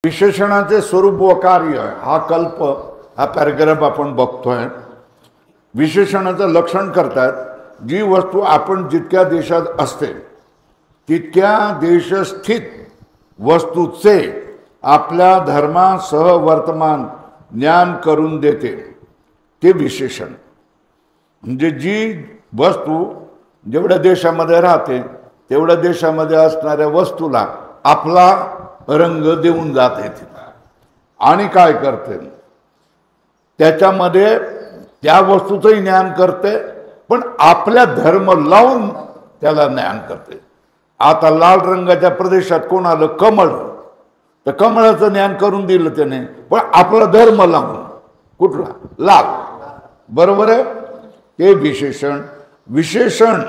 विशेषणाचे स्वरूप व कार्य हा कल्प हा पॅराग्राफ आपण बघतोय। विशेषणाचं लक्षण करतात जी वस्तू आपण जितक्या देशात असते तितक्या देशस्थित वस्तूचे आपल्या धर्मासह वर्तमान ज्ञान करून देते ते विशेषण। म्हणजे जी वस्तू जेवढ्या देशामध्ये राहते तेवढ्या देशामध्ये असणाऱ्या वस्तूला आपला रंग देऊन जाते आणि काय करते त्याच्यामध्ये त्या वस्तूचंही ज्ञान करते पण आपल्या धर्म लावून त्याला ज्ञान करते। आता लाल रंगाच्या प्रदेशात कोण आलं कमळ तर कमळाचं ज्ञान करून दिलं त्याने पण आपला धर्म लावून कुठला लाल बरोबर आहे। ते विशेषण विशेषण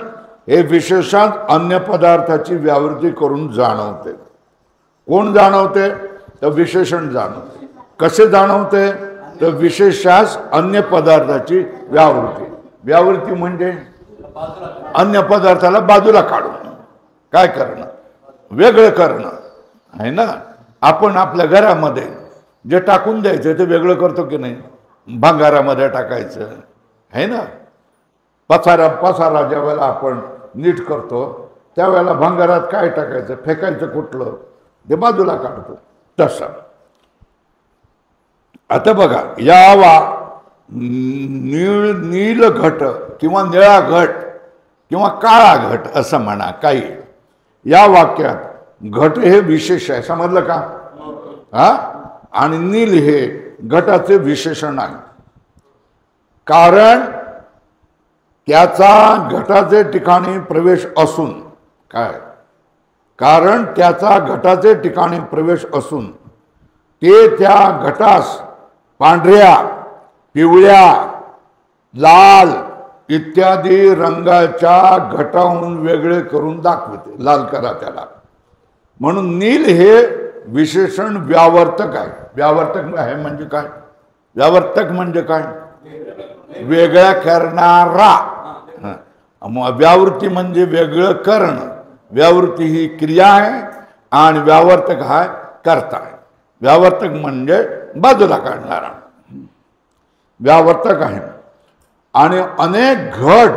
हे विशेषात अन्य पदार्थाची व्यावृत्ती करून जाणवते। कोण जाणवते तर विशेषण जाणवते। कसे जाणवते तर विशेषास अन्य पदार्थाची व्यावृत्ती। व्यावृत्ती म्हणजे अन्य पदार्थाला बाजूला काढून काय करणं वेगळं करणं आहे ना। आपण आपल्या घरामध्ये जे टाकून द्यायचं ते वेगळं करतो की नाही, भंगारामध्ये टाकायचं आहे ना। पसारा ज्या वेळेला आपण नीट करतो त्यावेळेला भंगारात काय टाकायचं फेकायचं कुठलं ते बाजूला काढतो तसं। आता बघा यावा नील घट किंवा निळा घट किंवा काळा घट असं म्हणा काही या वाक्यात घट हे विशेष आहे समजलं का हा आणि नील हे घटाचे विशेषण आहे कारण त्याचा घटाचे ठिकाणी प्रवेश असून काय कारण त्याचा घटाचे ठिकाणी प्रवेश असून ते त्या घटास पांढऱ्या पिवळ्या लाल इत्यादी रंगाच्या घटाहून वेगळे करून दाखवते। लाल करा त्याला म्हणून नील हे विशेषण व्यावर्तक आहे। व्यावर्तक आहे म्हणजे काय व्यावर्तक म्हणजे काय वेगळा करणारा। व्यावृत्ती म्हणजे वेगळं करणं। व्यावृत्ती ही क्रिया आहे आणि व्यावर्तक हा कर्ता आहे। व्यावर्तक म्हणजे बाजूला काढणारा व्यावर्तक आहे। आणि अनेक घट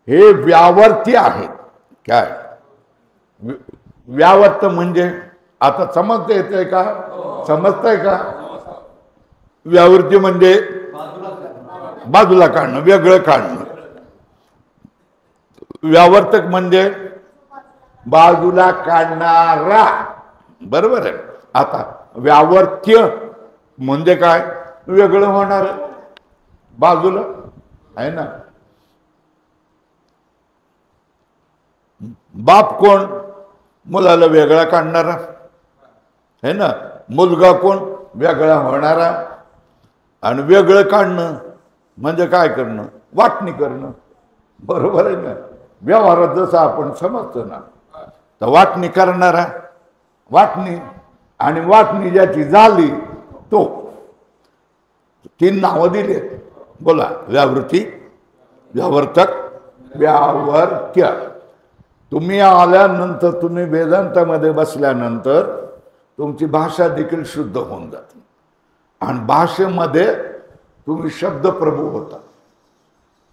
हे व्यावर्ती आहेत। काय व्यावर्त म्हणजे आता समजता येते का समजताय का व्यावृत्ती म्हणजे बाजूला काढणं वेगळं काढणं। व्यावर्तक म्हणजे बाजूला काढणारा बरोबर आहे। आता व्यावर्त्य म्हणजे काय वेगळं होणार बाजूला आहे ना। बाप कोण मुलाला वेगळा काढणारा है ना। मुलगा कोण वेगळा होणारा आणि वेगळं काढणं म्हणजे काय करणं वाटणी करणं बरोबर आहे ना। व्यवहारात जसं आपण समजतो ना तर वाटणी करणारा वाटणी आणि वाटणी ज्याची झाली तो तीन नावं दिले बोला व्यावृत्ती व्यावर्तक व्यावर्त्य। तुम्ही आल्यानंतर तुम्ही वेदांतामध्ये बसल्यानंतर तुमची भाषा देखील शुद्ध होऊन जाते आणि भाषेमध्ये तुम्ही शब्द प्रभू होता।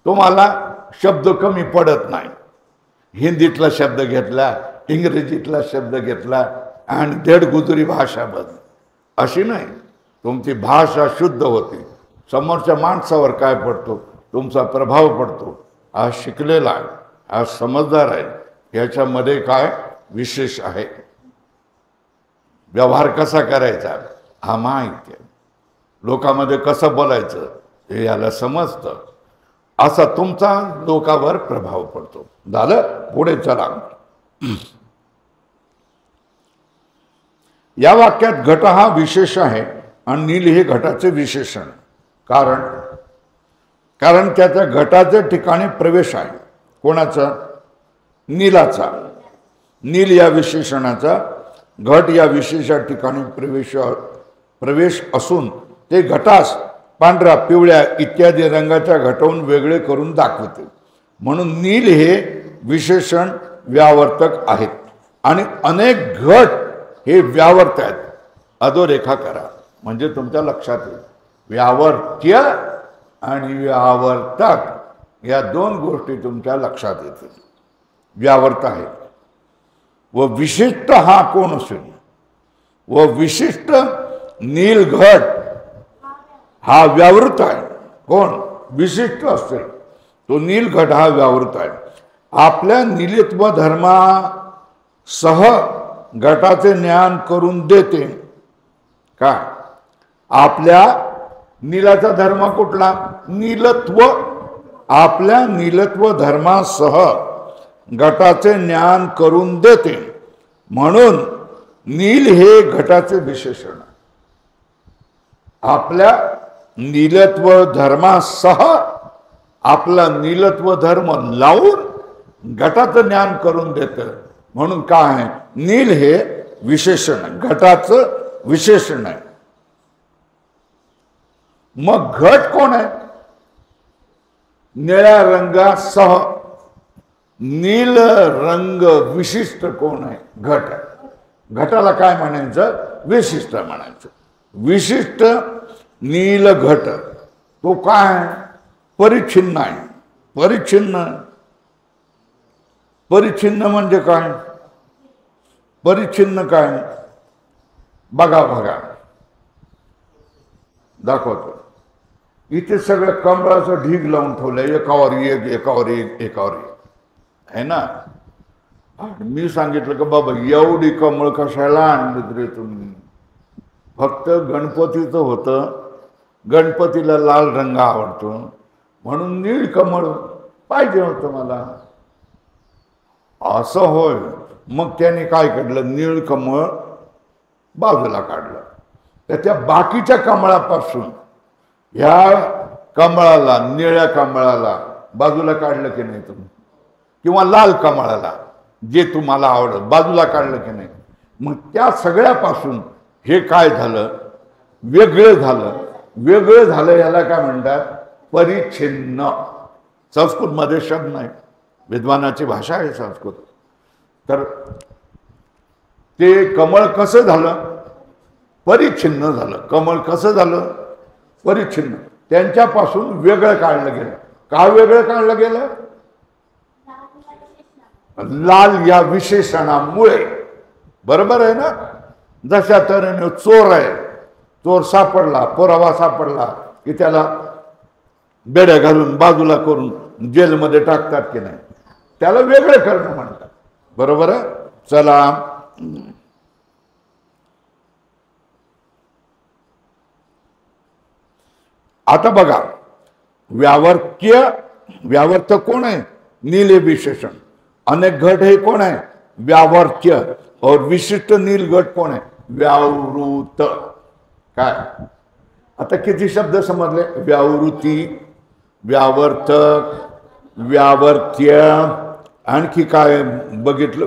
तुम्हाला शब्द कमी पडत नाही। हिंदीतला शब्द घेतला इंग्रजीतला शब्द घेतला आणि देडगुजरी भाषा बदल अशी नाही तुमची भाषा शुद्ध होते। समोरच्या माणसावर काय पडतो तुमचा प्रभाव पडतो। हा शिकलेला आहे हा समजदार आहे याच्यामध्ये काय विशेष आहे। व्यवहार कसा करायचा हा माहिती आहे। लोकांमध्ये कसं बोलायचं हे याला समजतं असा तुमचा लोकांवर प्रभाव पडतो। झालं पुढे चला। या वाक्यात घट हा विशेष आहे आणि नील हे घटाचे विशेषण कारण त्याच्या घटाच्या ठिकाणी प्रवेश आहे कोणाचा नीलाचा। नील या विशेषणाचा घट या विशेषा ठिकाणी प्रवेश असून ते घटास पांढऱ्या पिवळ्या इत्यादी रंगाच्या घटावून वेगळे करून दाखवते। म्हणून नील हे विशेषण व्यावर्तक आहेत आणि अनेक घट हे व्यावर्त आहेत। अधोरेखा करा म्हणजे तुमच्या लक्षात येईल. व्यावर्त्य आणि व्यावर्तक या दोन गोष्टी तुमच्या लक्षात येतील. व्यावर्त आहे व विशिष्ट हा कोण असेल व विशिष्ट नीलघट हा व्यावृत आहे. कोण विशिष्ट असेल तो नीलघट हा व्यावृत आहे. आपल्या नीलित्व धर्मासह घटाचे ज्ञान करून देते. काय आपल्या नीलाचा धर्म कुठला नीलत्व. आपल्या नीलत्व धर्मासह घटाचे ज्ञान करून देते म्हणून नील हे घटाचे विशेषण. आपल्या नीलत्व धर्मासह आपला नीलत्व धर्म लावून घटाचं ज्ञान करून देतं म्हणून काय आहे नील हे विशेषण घटाचं विशेषण आहे. मग घट कोण आहे निळ्या रंगासह नील रंग विशिष्ट कोण आहे घट आहे. घटाला काय म्हणायचं विशिष्ट म्हणायचं. विशिष्ट नील घट तो काय परिच्छिन्न आहे. परिच्छिन्न परिच्छिन्न म्हणजे काय परिच्छिन्न काय बघा बघा दाखवतो. इथे सगळं कमळाचं ढीग लावून ठेवलंय एकावर एक एकावर एक एकावर एक आहे ना. मी सांगितलं की बाबा एवढी कमळ कशाला आणली रे तुम्ही. फक्त गणपतीचं होतं गणपतीला लाल रंग आवडतो म्हणून नीळ कमळ पाहिजे होतं मला असं होय. मग त्याने काय काढलं नीळ कमळ बाजूला काढलं. त्याच्या बाकीच्या कमळापासून ह्या कमळाला निळ्या कमळाला बाजूला काढलं की नाही तुम्ही किंवा लाल कमळाला जे तुम्हाला आवडत बाजूला काढलं की नाही. मग त्या सगळ्यापासून हे काय झालं वेगळं झालं. वेगळं झालं याला काय म्हणतात परिच्छिन्न. संस्कृतमध्ये शब्द नाही विद्वानाची भाषा आहे संस्कृत. तर ते कमळ कसं झालं परिच्छिन्न झालं. कमळ कसं झालं परिच्छिन्न. त्यांच्यापासून वेगळं काढलं गेलं. का वेगळं काढलं गेलं लाल या विशेषणामुळे. बरोबर आहे ना. जशा तऱ्हेने चोर आहे चोर सापडला पुरावा सापडला की त्याला बेड्या घालून बाजूला करून जेलमध्ये टाकतात की नाही त्याला वेगळं करणं म्हणतात. बरोबर आहे. चला आता बघा व्यावर्त्य व्यावर्त कोण आहे नील विशेषण. अनेक घट हे कोण आहे व्यावर्त्य और विशिष्ट नील घट कोण आहे व्यावृत. काय आता किती शब्द समजले व्यावृत्ती व्यावर्तक व्यावर्त्य आणखी काय बघितलं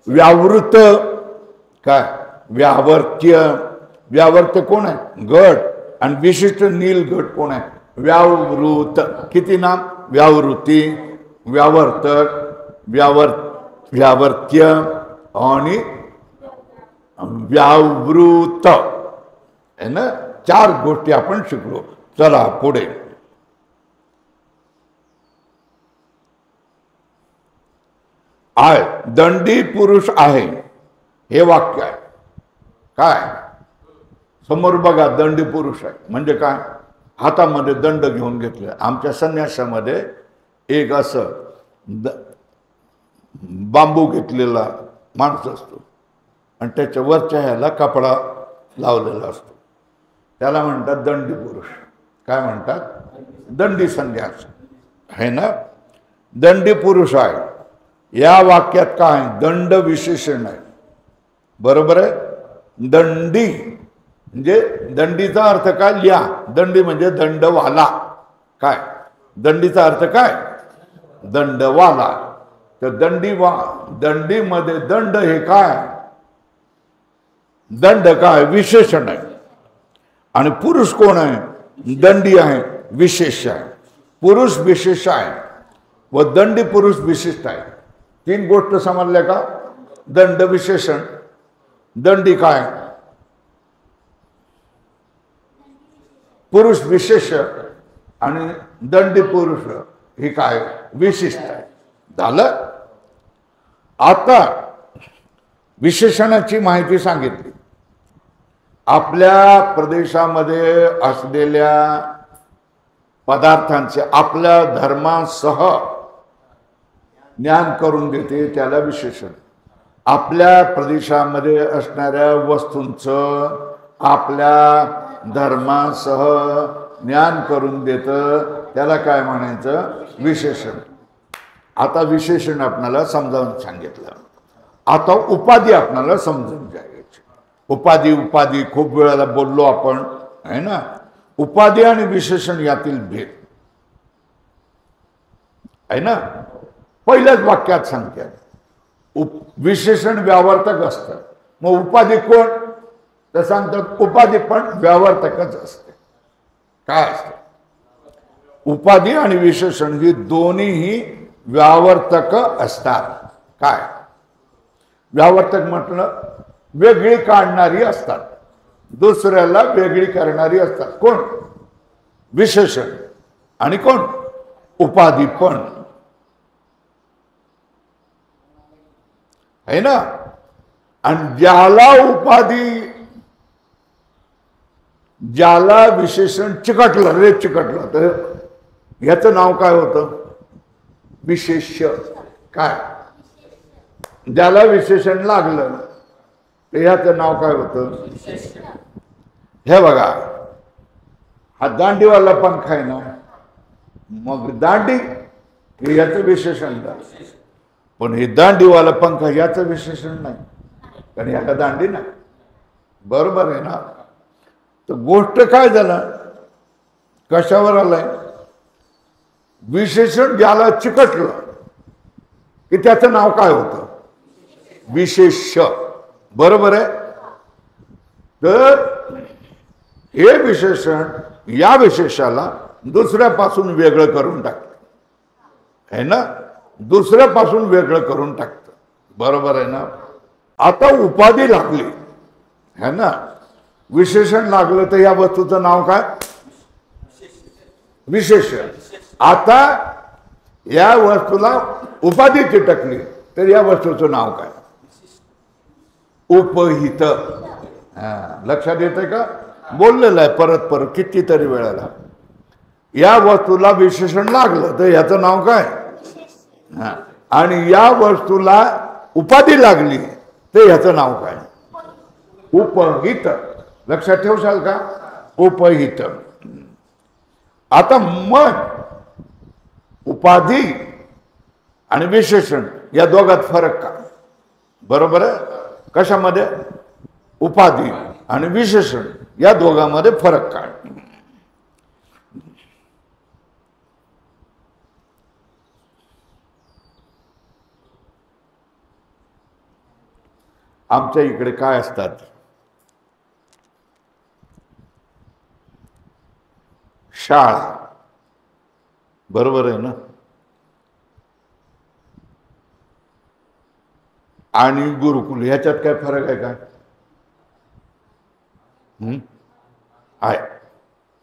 व्यावृत काय व्यावर्त्य. व्यावर्त कोण आहे घट आणि विशिष्ट नील घट कोण आहे व्यावृत. किती नाम व्यावृत्ती व्यावर्तक व्यावर्त्य आणि व्यावृत है ना. चार गोष्टी आपण शिकलो. चला पुढे आहे दंडी पुरुष आहे हे वाक्य आहे. काय समोर बघा दंडी पुरुष आहे म्हणजे काय हातामध्ये दंड घेऊन घेतले. आमच्या संन्यासामध्ये एक असं बांबू घेतलेला माणूस असतो आणि त्याच्या वरच्या ह्याला कपडा लावलेला असतो त्याला म्हणतात दंडी पुरुष. काय म्हणतात दंडी संन्यास आहे ना. दंडी पुरुष आहे. या वाक्यात काय दंड विशेषण आहे. बरोबर आहे. दंडी म्हणजे दंडीचा अर्थ काय लिहा. दंडी म्हणजे दंडवाला. काय दंडीचा अर्थ काय दंडवाला. तर दंडीमध्ये दंड हे काय दंड काय विशेषण आहे. आणि पुरुष कोण आहे दंडी आहे विशेष आहे. पुरुष विशेष आहे व दंडी पुरुष विशिष्ट आहे. तीन गोष्ट समजल्या का दंड विशेषण दंडी काय? पुरुष विशेष आणि दंडी पुरुष ही काय विशिष्ट आहे. झालं. आता विशेषणाची माहिती सांगितली. आपल्या प्रदेशामध्ये असलेल्या पदार्थांचे आपल्या धर्मासह ज्ञान करून देते, त्याला विशेषण. आपल्या प्रदेशामध्ये असणाऱ्या वस्तूंचं आपल्या धर्मासह ज्ञान करून देतं, त्याला काय म्हणायचं? विशेषण. आता विशेषण आपल्याला समजावून सांगितलं. आता उपाधी आपल्याला समजून घ्यायची. उपाधी उपाधी खूप वेळाला बोललो आपण, आहे ना. उपाधी आणि विशेषण यातील भेद आहे ना. पहिल्याच वाक्यात सांगते, विशेषण व्यावर्तक असतं. मग उपाधी कोण? तर सांगतात उपाधी पण व्यावर्तकच असते. काय असते? उपाधी आणि विशेषण ही दोन्हीही व्यावर्तक असतात. काय व्यावर्तक म्हटलं? वेगळी काढणारी असतात, दुसऱ्याला वेगळी करणारी असतात. कोण? विशेषण. आणि कोण? उपाधी पण आहे ना. आणि ज्याला उपाधी, ज्याला विशेषण चिकटलं रे चिकटलं, तर ह्याचं नाव काय होतं? विशेष्य. काय? ज्याला विशेषण लागलं तर ह्याचं नाव काय होतं? हे बघा, हा दांडीवाला पंखा आहे ना, मग दांडी हे याचं विशेषण झालं. पण हे दांडीवाला पंखा याचं विशेषण नाही, कारण याला दांडी नाही. बरोबर आहे ना. तर गोष्ट काय झालं, कशावर आलाय? विशेषण ज्याला चिकटलं की त्याचं नाव काय होतं? विशेष्य. बरोबर आहे. तर हे विशेषण या विशेषाला दुसऱ्यापासून वेगळं करून टाकतं, है ना. दुसऱ्यापासून वेगळं करून टाकतं. बरोबर आहे ना. आता उपाधी लागली, है ना, विशेषण लागलं, तर या वस्तूचं नाव काय? विशेषण. आता या वस्तूला उपाधी चिटकली, तर या वस्तूचं नाव काय? उपहित. लक्षात येतंय का? बोललेलं आहे परत परत कितीतरी वेळाला. या वस्तूला विशेषण लागलं तर याचं नाव काय? आणि या वस्तूला उपाधी लागली तर याचं नाव काय? उपहित. लक्षात ठेवशाल का? उपहित. आता मग उपाधी आणि विशेषण या दोघात फरक का? बरोबर आहे. कशामध्ये? उपाधी आणि विशेषण या दोघांमध्ये फरक काय? आमच्या इकडे काय असतात? शाळा. बरोबर आहे ना. आणि गुरुकुल ह्याच्यात काय फरक आहे का?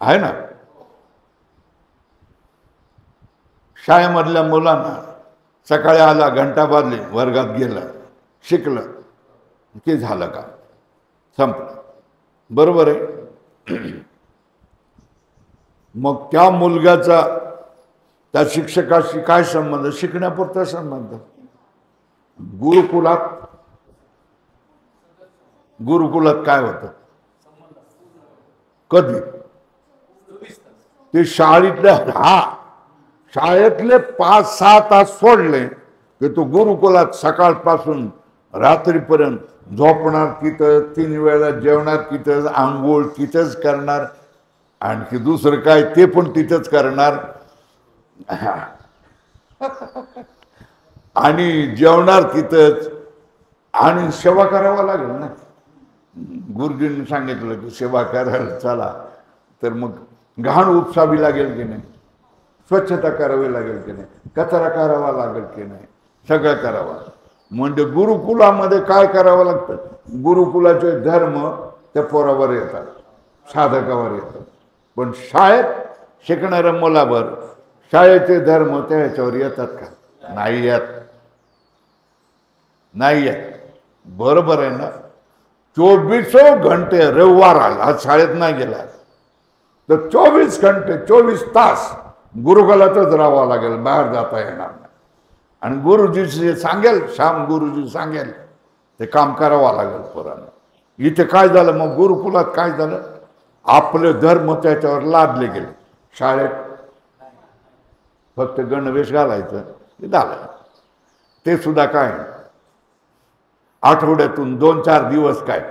आहे ना. शाळेमधल्या मुलांना सकाळी आला, घंटा वाजली, वर्गात गेलं, शिकलं की झालं का? संपलं. बरोबर आहे. मग त्या मुलग्याचा त्या शिक्षकाशी काय संबंध? शिकण्यापुरता संबंध. गुरुकुलात काय होतं? कधी? ते शाळेतले 5-6 तास सोडले की तो गुरुकुलात सकाळपासून रात्रीपर्यंत झोपणार तिथं, 3 वेळा जेवणार तिथंच, आंघोळ तिथंच करणार, आणखी दुसरं काय ते पण तिथंच करणार, आणि जेवणार तिथंच, आणि सेवा करावा लागेल ना. गुरुजींनी सांगितलं की सेवा करायला चला, तर मग घाण उपसावी लागेल की नाही, स्वच्छता करावी लागेल की नाही, कचरा करावा लागेल की नाही, सगळं करावं. म्हणजे गुरुकुलामध्ये काय करावं लागतं? गुरुकुलाचे धर्म त्या पोरावर येतात, साधकावर येतात. पण शाळेत शिकणाऱ्या मुलावर शाळेचे धर्म त्या ह्याच्यावर येतात का? नाही येत, नाही येत. बरोबर आहे ना? 24 घंटे रविवार आला, आज शाळेत नाही गेला तर 24 घंटे 24 तास गुरुकुलातच राहावं लागेल, बाहेर जाता येणार नाही. आणि गुरुजी जे सांगेल, श्याम गुरुजी सांगेल ते काम करावं लागेल पोरांना. इथे काय झालं मग? गुरुकुलात काय झालं? आपले धर्म त्याच्यावर लादले गेले. शाळेत फक्त गणवेश घालायचं झालं. ते सुद्धा काय आठवड्यातून 2-4 दिवस काय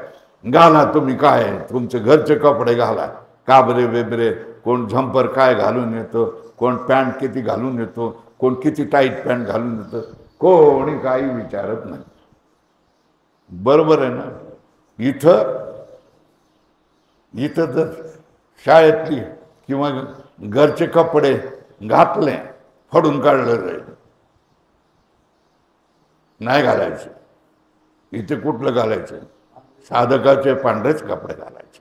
घाला तुम्ही, काय तुमचे घरचे कपडे घाला, काबरे बेबरे, कोण झंपर काय घालून येतो, कोण पॅन्ट किती घालून येतो, कोण किती टाईट पॅन्ट घालून येतं, कोणी काही विचारत नाही. बरोबर आहे ना? इथं जर शाळेतली किंवा घरचे कपडे घातले, फाडून काढलं जाईल, नाही घालायचे. इथे कुठलं घालायचं? साधकाचे पांढरेच कपडे घालायचे.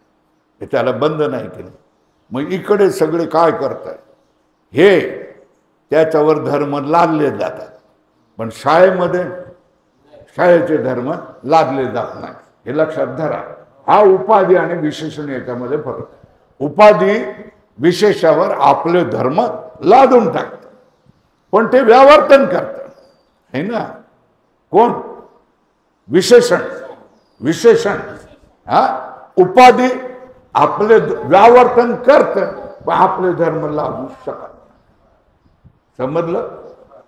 हे त्याला बंद नाही केलं. मग इकडे सगळे काय करतात? हे त्याच्यावर धर्म लादले जातात. पण शाळेमध्ये शाळेचे धर्म लादले जात नाही, हे लक्षात धरा. हा उपाधी आणि विशेषण याच्यामध्ये फरक. उपाधी विशेषावर आपले धर्म लादून टाकतात, पण ते व्यावर्तन करतात, है ना? कोण? विशेषण. विशेषण हा उपाधी आपले व्यावर्तन करत, पण आपले धर्म लादू शकत. समजलं?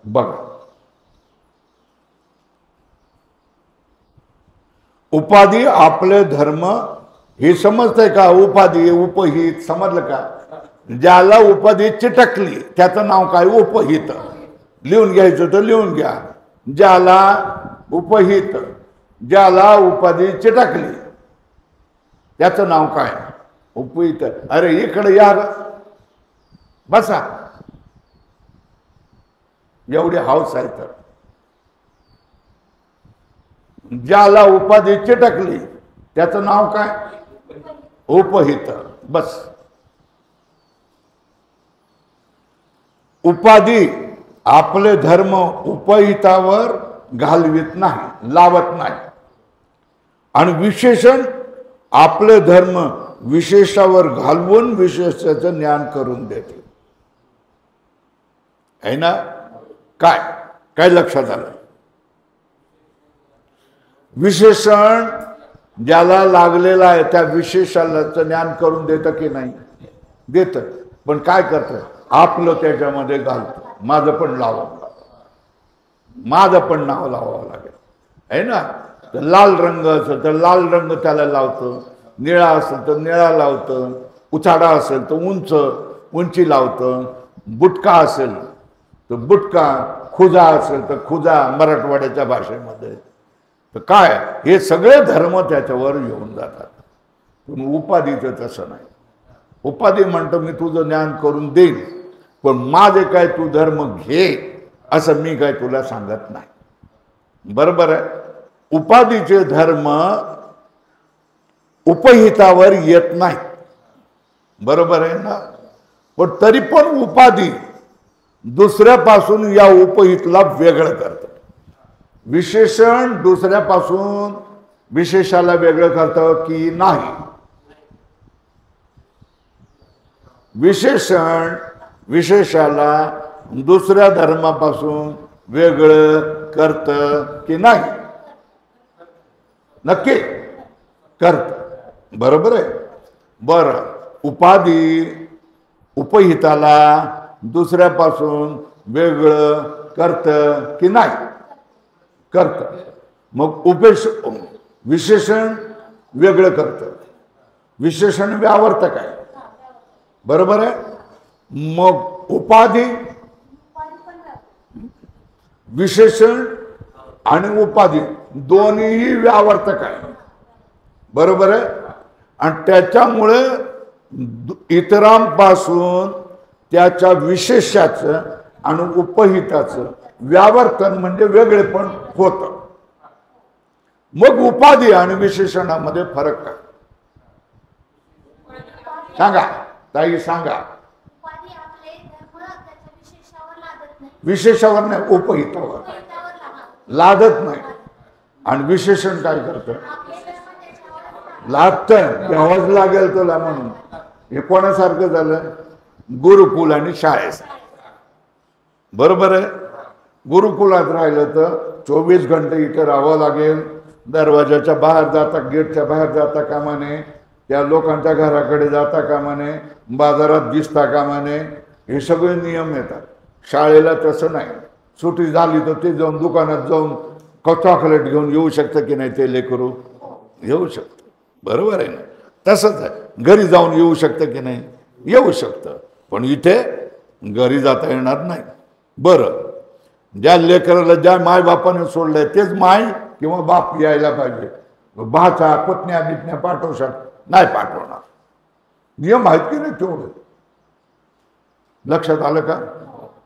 बघा, उपाधी आपले धर्म हे समजतंय का? उपाधी उपहित समजलं का? ज्याला उपाधी चिटकली त्याचं नाव काय? उपहित. लिहून घ्यायचं तर लिहून घ्या. ज्याला उपहित, ज्याला उपाधी चिटकली त्याचं नाव काय? उपहित. अरे इकडे या, बसा. एवढी हाऊस आहे तर ज्याला उपाधी चिटकली त्याचं नाव काय? उपहित. बस. उपाधी आपले धर्म उपहितावर घालवित नाही, लावत नाही. आणि विशेषण आपले धर्म विशेषावर घालवून विशेषाचं ज्ञान करून देते, है ना? काय काय लक्षात आलं? विशेषण ज्याला लागलेलं आहे त्या विशेषाला ज्ञान करून देतं की नाही? देतं. पण काय करतं? आपलं त्याच्यामध्ये घालतं. माझं पण लावावं, माझं पण नाव लावावं लागेल, है ना? तर लाल रंग असेल तर लाल रंग त्याला लावतं, निळा असेल तर निळा लावतं, उचाडा असेल तर उंची लावतं, बुटका असेल तर बुटका, खुजा असेल तर खुजा मराठवाड्याच्या भाषेमध्ये. तर काय हे सगळे धर्म त्याच्यावर येऊन जातात. पण उपाधीचं तसं नाही. उपाधी म्हणतो मी तुझं ज्ञान करून देईन, पण माझे काय तू धर्म घे असं मी काय तुला सांगत नाही. बरोबर आहे? उपाधीचे धर्म उपहितावर येत नाही, बरोबर आहे ना? पण तरी पण उपाधी दुसऱ्यापासून या उपहितला वेगळं करतं. विशेषण दुसऱ्यापासून विशेषाला वेगळं करतं की नाही? विशेषण विशेषाला दुसऱ्या धर्मापासून वेगळं करतं की नाही? नक्की करतं, बरोबर आहे? बरं, उपाधी उपहिताला दुसऱ्यापासून वेगळं करतं की नाही? करतं. मग विशेषण वेगळं करतं. विशेषण व्यावर्तक आहे, बरोबर आहे? मग उपाधी, विशेषण आणि उपाधी दोन्हीही व्यावर्तक आहे, बरोबर आहे? आणि त्याच्यामुळे इतरांपासून त्याच्या विशेषाचं आणि उपहिताचं व्यावर्तन म्हणजे वेगळेपण होतं. मग उपाधी आणि विशेषणामध्ये फरक काय सांगा ताई सांगा. विशेषावर नाही उपहितावर लादत नाही. आणि विशेषण काय करतं लादतंय घ्यावंच लागेल तुला म्हणून. हे कोणासारखं झालं गुरुकुल आणि शाळेसारखं. बरोबर आहे. गुरुकुलात राहिलं तर 24 घंटे इथे राहावं लागेल. दरवाजाच्या बाहेर जाता गेटच्या बाहेर जाता कामा नये. त्या लोकांच्या घराकडे जाता कामा नये. बाजारात दिसता कामा नये. हे सगळे नियम येतात. शाळेला तसं नाही. सुट्टी झाली तर ते जाऊन दुकानात जाऊन चॉकलेट घेऊन येऊ शकतं की नाही ते लेकरू येऊ शकतं. बरोबर आहे ना. तसंच आहे. घरी जाऊन येऊ शकतं की नाही येऊ शकतं. पण इथे घरी जाता येणार नाही. बरं ज्या लेकराला ज्या मायबापाने सोडलंय तेच माय किंवा बाप यायला पाहिजे. भाचा पत्न्या बित्न्या पाठवू शकत नाही पाठवणार. नियम आहेत की नाही तेवढं. लक्षात आलं का.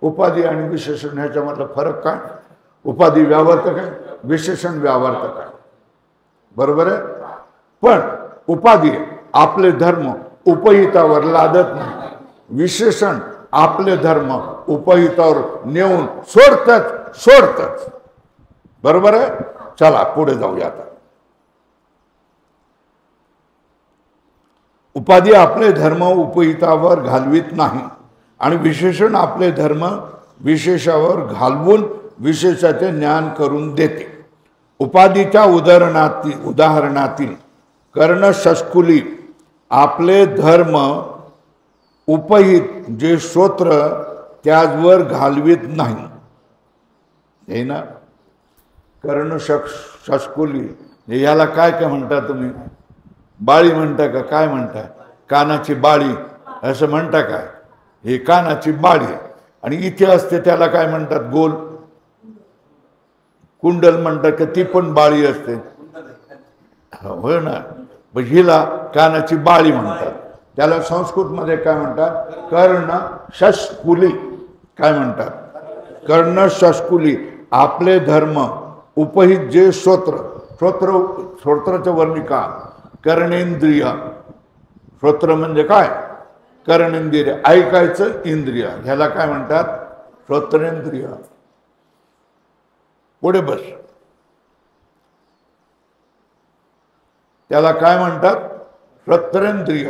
उपाधी आणि विशेषण ह्याच्यामधला फरक काय. उपाधी व्यावर्तक आहे विशेषण व्यावर्तक आहे. बरोबर आहे. पण उपाधी आपले धर्म उपहितावर लादत नाही. विशेषण आपले धर्म उपहितावर नेऊन सोडतच. बरोबर आहे. चला पुढे जाऊया आता. उपाधी आपले धर्म उपहितावर घालवित नाही आणि विशेषण आपले धर्म विशेषावर घालवून विशेषाचे ज्ञान करून देते. उपाधीच्या उदाहरणातील कर्णशस्कुली आपले धर्म उपहित जे श्रोत्र त्याचवर घालवित नाही. हे ना कर्णशस्कुली याला काय काय म्हणता तुम्ही. बाळी म्हणता का काय म्हणता. कानाची बाळी असं म्हणता काय. हे कानाची बाळी. आणि इथे असते त्याला काय म्हणतात गोल कुंडल म्हणतात का ती पण बाळी असते. होय ना. हिला कानाची बाळी म्हणतात. त्याला संस्कृतमध्ये काय म्हणतात कर्णशस्कुली. काय म्हणतात कर्णशस्कुली आपले धर्म उपहित जे श्रोत्राच्या वर्णिका कर्णेंद्रिय. श्रोत्र म्हणजे काय कर्णेंद्रिय ऐकायचं इंद्रिय. ह्याला काय म्हणतात श्रोत्रेंद्रिय. पुढे बस. त्याला काय म्हणतात श्रोत्रेंद्रिय.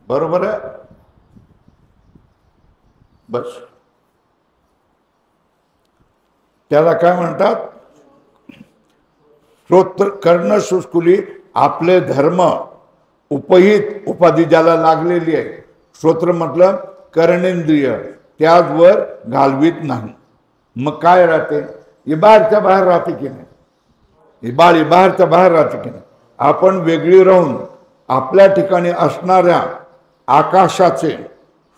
बरोबर आहे. बस त्याला काय म्हणतात श्रोत्र कर्णशुस्कुली आपले धर्म उपहित उपाधी ज्याला लागलेली आहे. श्रोत्र म्हटलं कर्णेंद्रिय त्याचवर घालवित नाही. मग काय राहते. ही बाहेरच्या बाहेर राहते की नाही. ही बाळी बाहेरच्या बाहेर राहते की नाही. आपण वेगळी राहून आपल्या ठिकाणी असणाऱ्या आकाशाचे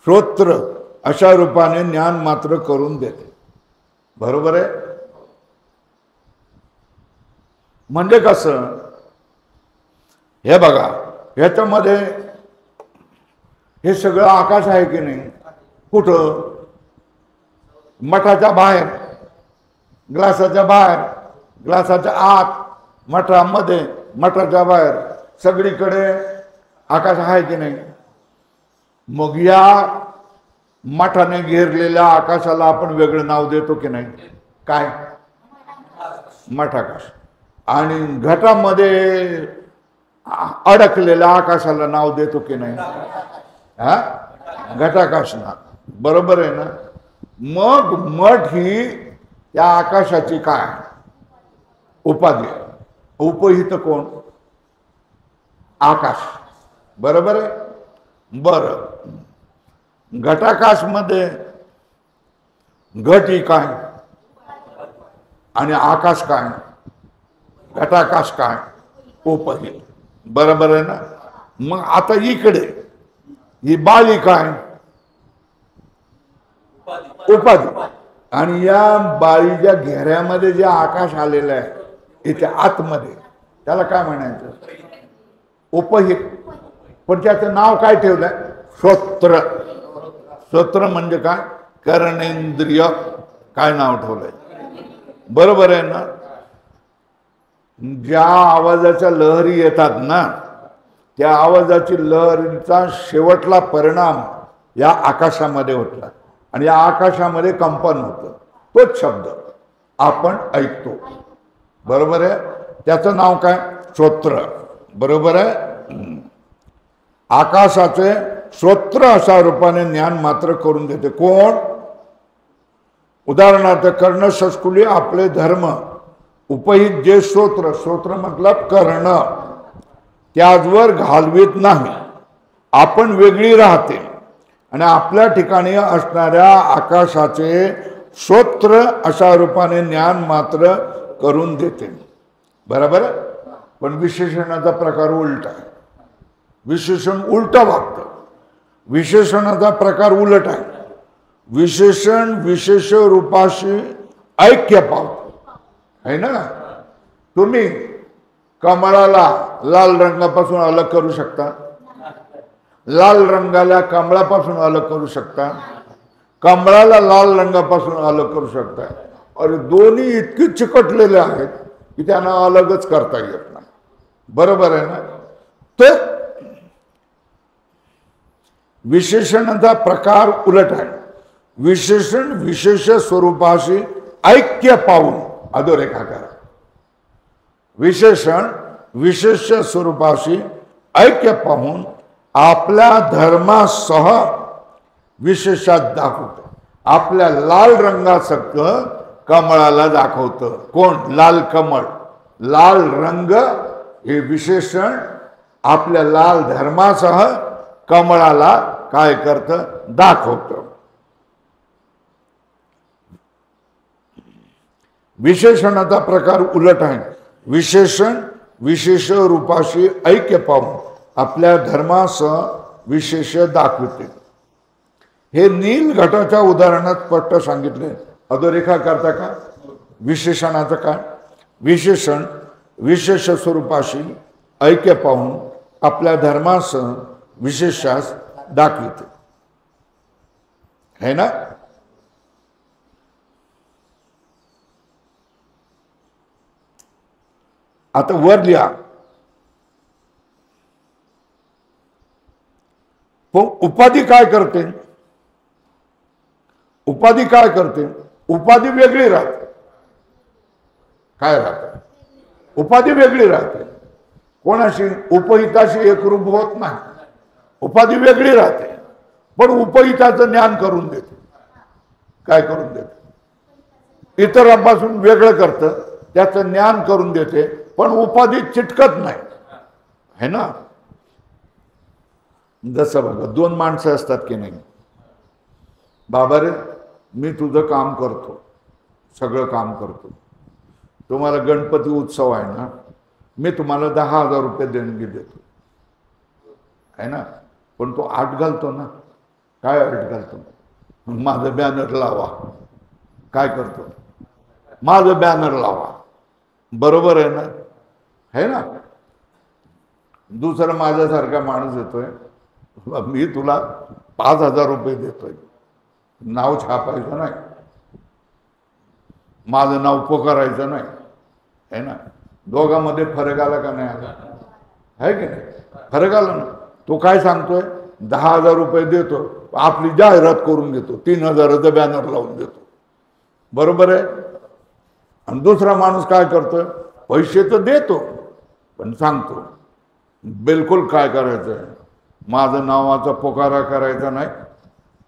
श्रोत्र अशा रूपाने ज्ञान मात्र करून देते. बरोबर आहे. म्हणजे कसं हे बघा ह्याच्यामध्ये हे सगळं आकाश आहे की नाही. कुठं मठाच्या बाहेर ग्लासाच्या बाहेर ग्लासाच्या आत मठामध्ये मठाच्या बाहेर सगळीकडे आकाश आहे की नाही. मग या मठाने घेरलेल्या आकाशाला आपण वेगळं नाव देतो की नाही. काय मठाकाश. आणि घटामध्ये अडकलेल्या आकाशाला नाव देतो की नाही. हा घटाकाश ना. बरोबर आहे ना. मग मठ ही त्या आकाशाची काय उपाधी. उपहित कोण आकाश. बरोबर आहे. बरं घटाकाशमध्ये घट ही काय आणि आकाश काय घटाकाश काय उपहित. बरोबर आहे ना. मग आता इकडे ही बाळी काय उपाधी. आणि या बाळीच्या घेऱ्यामध्ये जे आकाश आलेलं आहे इथे आतमध्ये त्याला काय म्हणायचं उपहित. पण त्याचं नाव काय ठेवलंय श्रोत्र. श्रोत्र म्हणजे काय कर्णेंद्रिय. काय नाव ठेवलंय. बरोबर आहे ना. ज्या आवाजाच्या लहरी येतात ना, त्या आवाजाची लहरीचा शेवटला परिणाम या आकाशामध्ये होता आणि या आकाशामध्ये कंपन होतं. तोच शब्द आपण ऐकतो. बरोबर आहे. त्याचं नाव काय? श्रोत्र. बरोबर आहे. आकाशाचे श्रोत्र अशा रूपाने ज्ञान मात्र करून देते. कोण? उदाहरणार्थ कर्णशस्कुली आपले धर्म उपहित जे श्रोत्र, श्रोत्र मतलब कर्ण, त्याचवर घालवीत नाही. आपण वेगळी राहते आणि आपल्या ठिकाणी असणाऱ्या आकाशाचे श्रोत्र अशा रूपाने ज्ञान मात्र करून देते. बरोबर. पण विशेषणाचा प्रकार उलट आहे. विशेषण उलट वागतं. विशेषणाचा प्रकार उलट आहे. विशेषण विशेष रूपाशी ऐक्य पावतो आहे ना. तुम्ही कमळाला लाल रंगापासून अलग करू शकता, लाल रंगाला कमळापासून अलग करू शकता, कमळाला लाल रंगापासून अलग करू शकता. अरे दोन्ही इतके चिकटलेले आहेत की त्यांना अलगच करता येत नाही. बरोबर आहे ना. तर विशेषणाचा प्रकार उलट आहे. विशेषण विशेष स्वरूपाशी ऐक्य पाहून अधोरेखा करा. विशेषण विशेष स्वरूपाशी ऐक्य पाहून आपल्या धर्मासह विशेषात दाखवतं. आपल्या लाल रंगासारखं कमळाला दाखवतं. कोण? लाल कमळ. लाल रंग हे विशेषण आपल्या लाल धर्मासह कमळाला काय करतं? दाखवतं. विशेषणाचा प्रकार उलट आहे. विशेषण विशेष रूपाशी ऐक्य पाहून आपल्या धर्मासह विशेष दाखवते. हे नील घटाच्या उदाहरणात स्पष्ट सांगितले. अधोरेखा करता का? विशेषणाचं काय? विशेषण विशेष स्वरूपाशी ऐक्य पाहून आपल्या धर्मासह विशेषास दाखविते है ना. आता वर लिहा. उपाधी काय करते? उपाधी काय करते? उपाधी वेगळी राहते. काय राहते? उपाधी वेगळी राहते. कोणाशी? उपहिताशी एकरूप होत नाही. उपाधी वेगळी राहते पण उपहिताचं ज्ञान करून देते. काय करून देते? इतरांपासून वेगळं करतं, त्याचं ज्ञान करून देते पण उपाधी चिटकत नाही है ना. जसं बघा दोन माणसं असतात की नाही. बाबा रे मी तुझं काम करतो, सगळं काम करतो. तुम्हाला गणपती उत्सव आहे ना, मी तुम्हाला 10,000 रुपये देणगी देतो है ना. पण तो आट घालतो ना. काय आट घालतो? माझं बॅनर लावा. काय करतो? माझं बॅनर लावा. बरोबर आहे ना, है ना. दुसरा माझ्यासारखा माणूस येतोय, मी तुला 5,000 रुपये देतोय, नाव छापायचं नाही, माझं नाव पुकारायचं नाही है ना. दोघांमध्ये फरक आला का नाही आला? है की नाही? फरक आला ना. तो काय सांगतोय? 10,000 रुपये देतो, आपली जाहिरात करून देतो, 3,000चं बॅनर लावून देतो. बरोबर आहे. आणि दुसरा माणूस काय करतोय? पैसे तर देतो पण सांगतो बिलकुल काय करायचं, माझं नावाचा पुकारा करायचा नाही,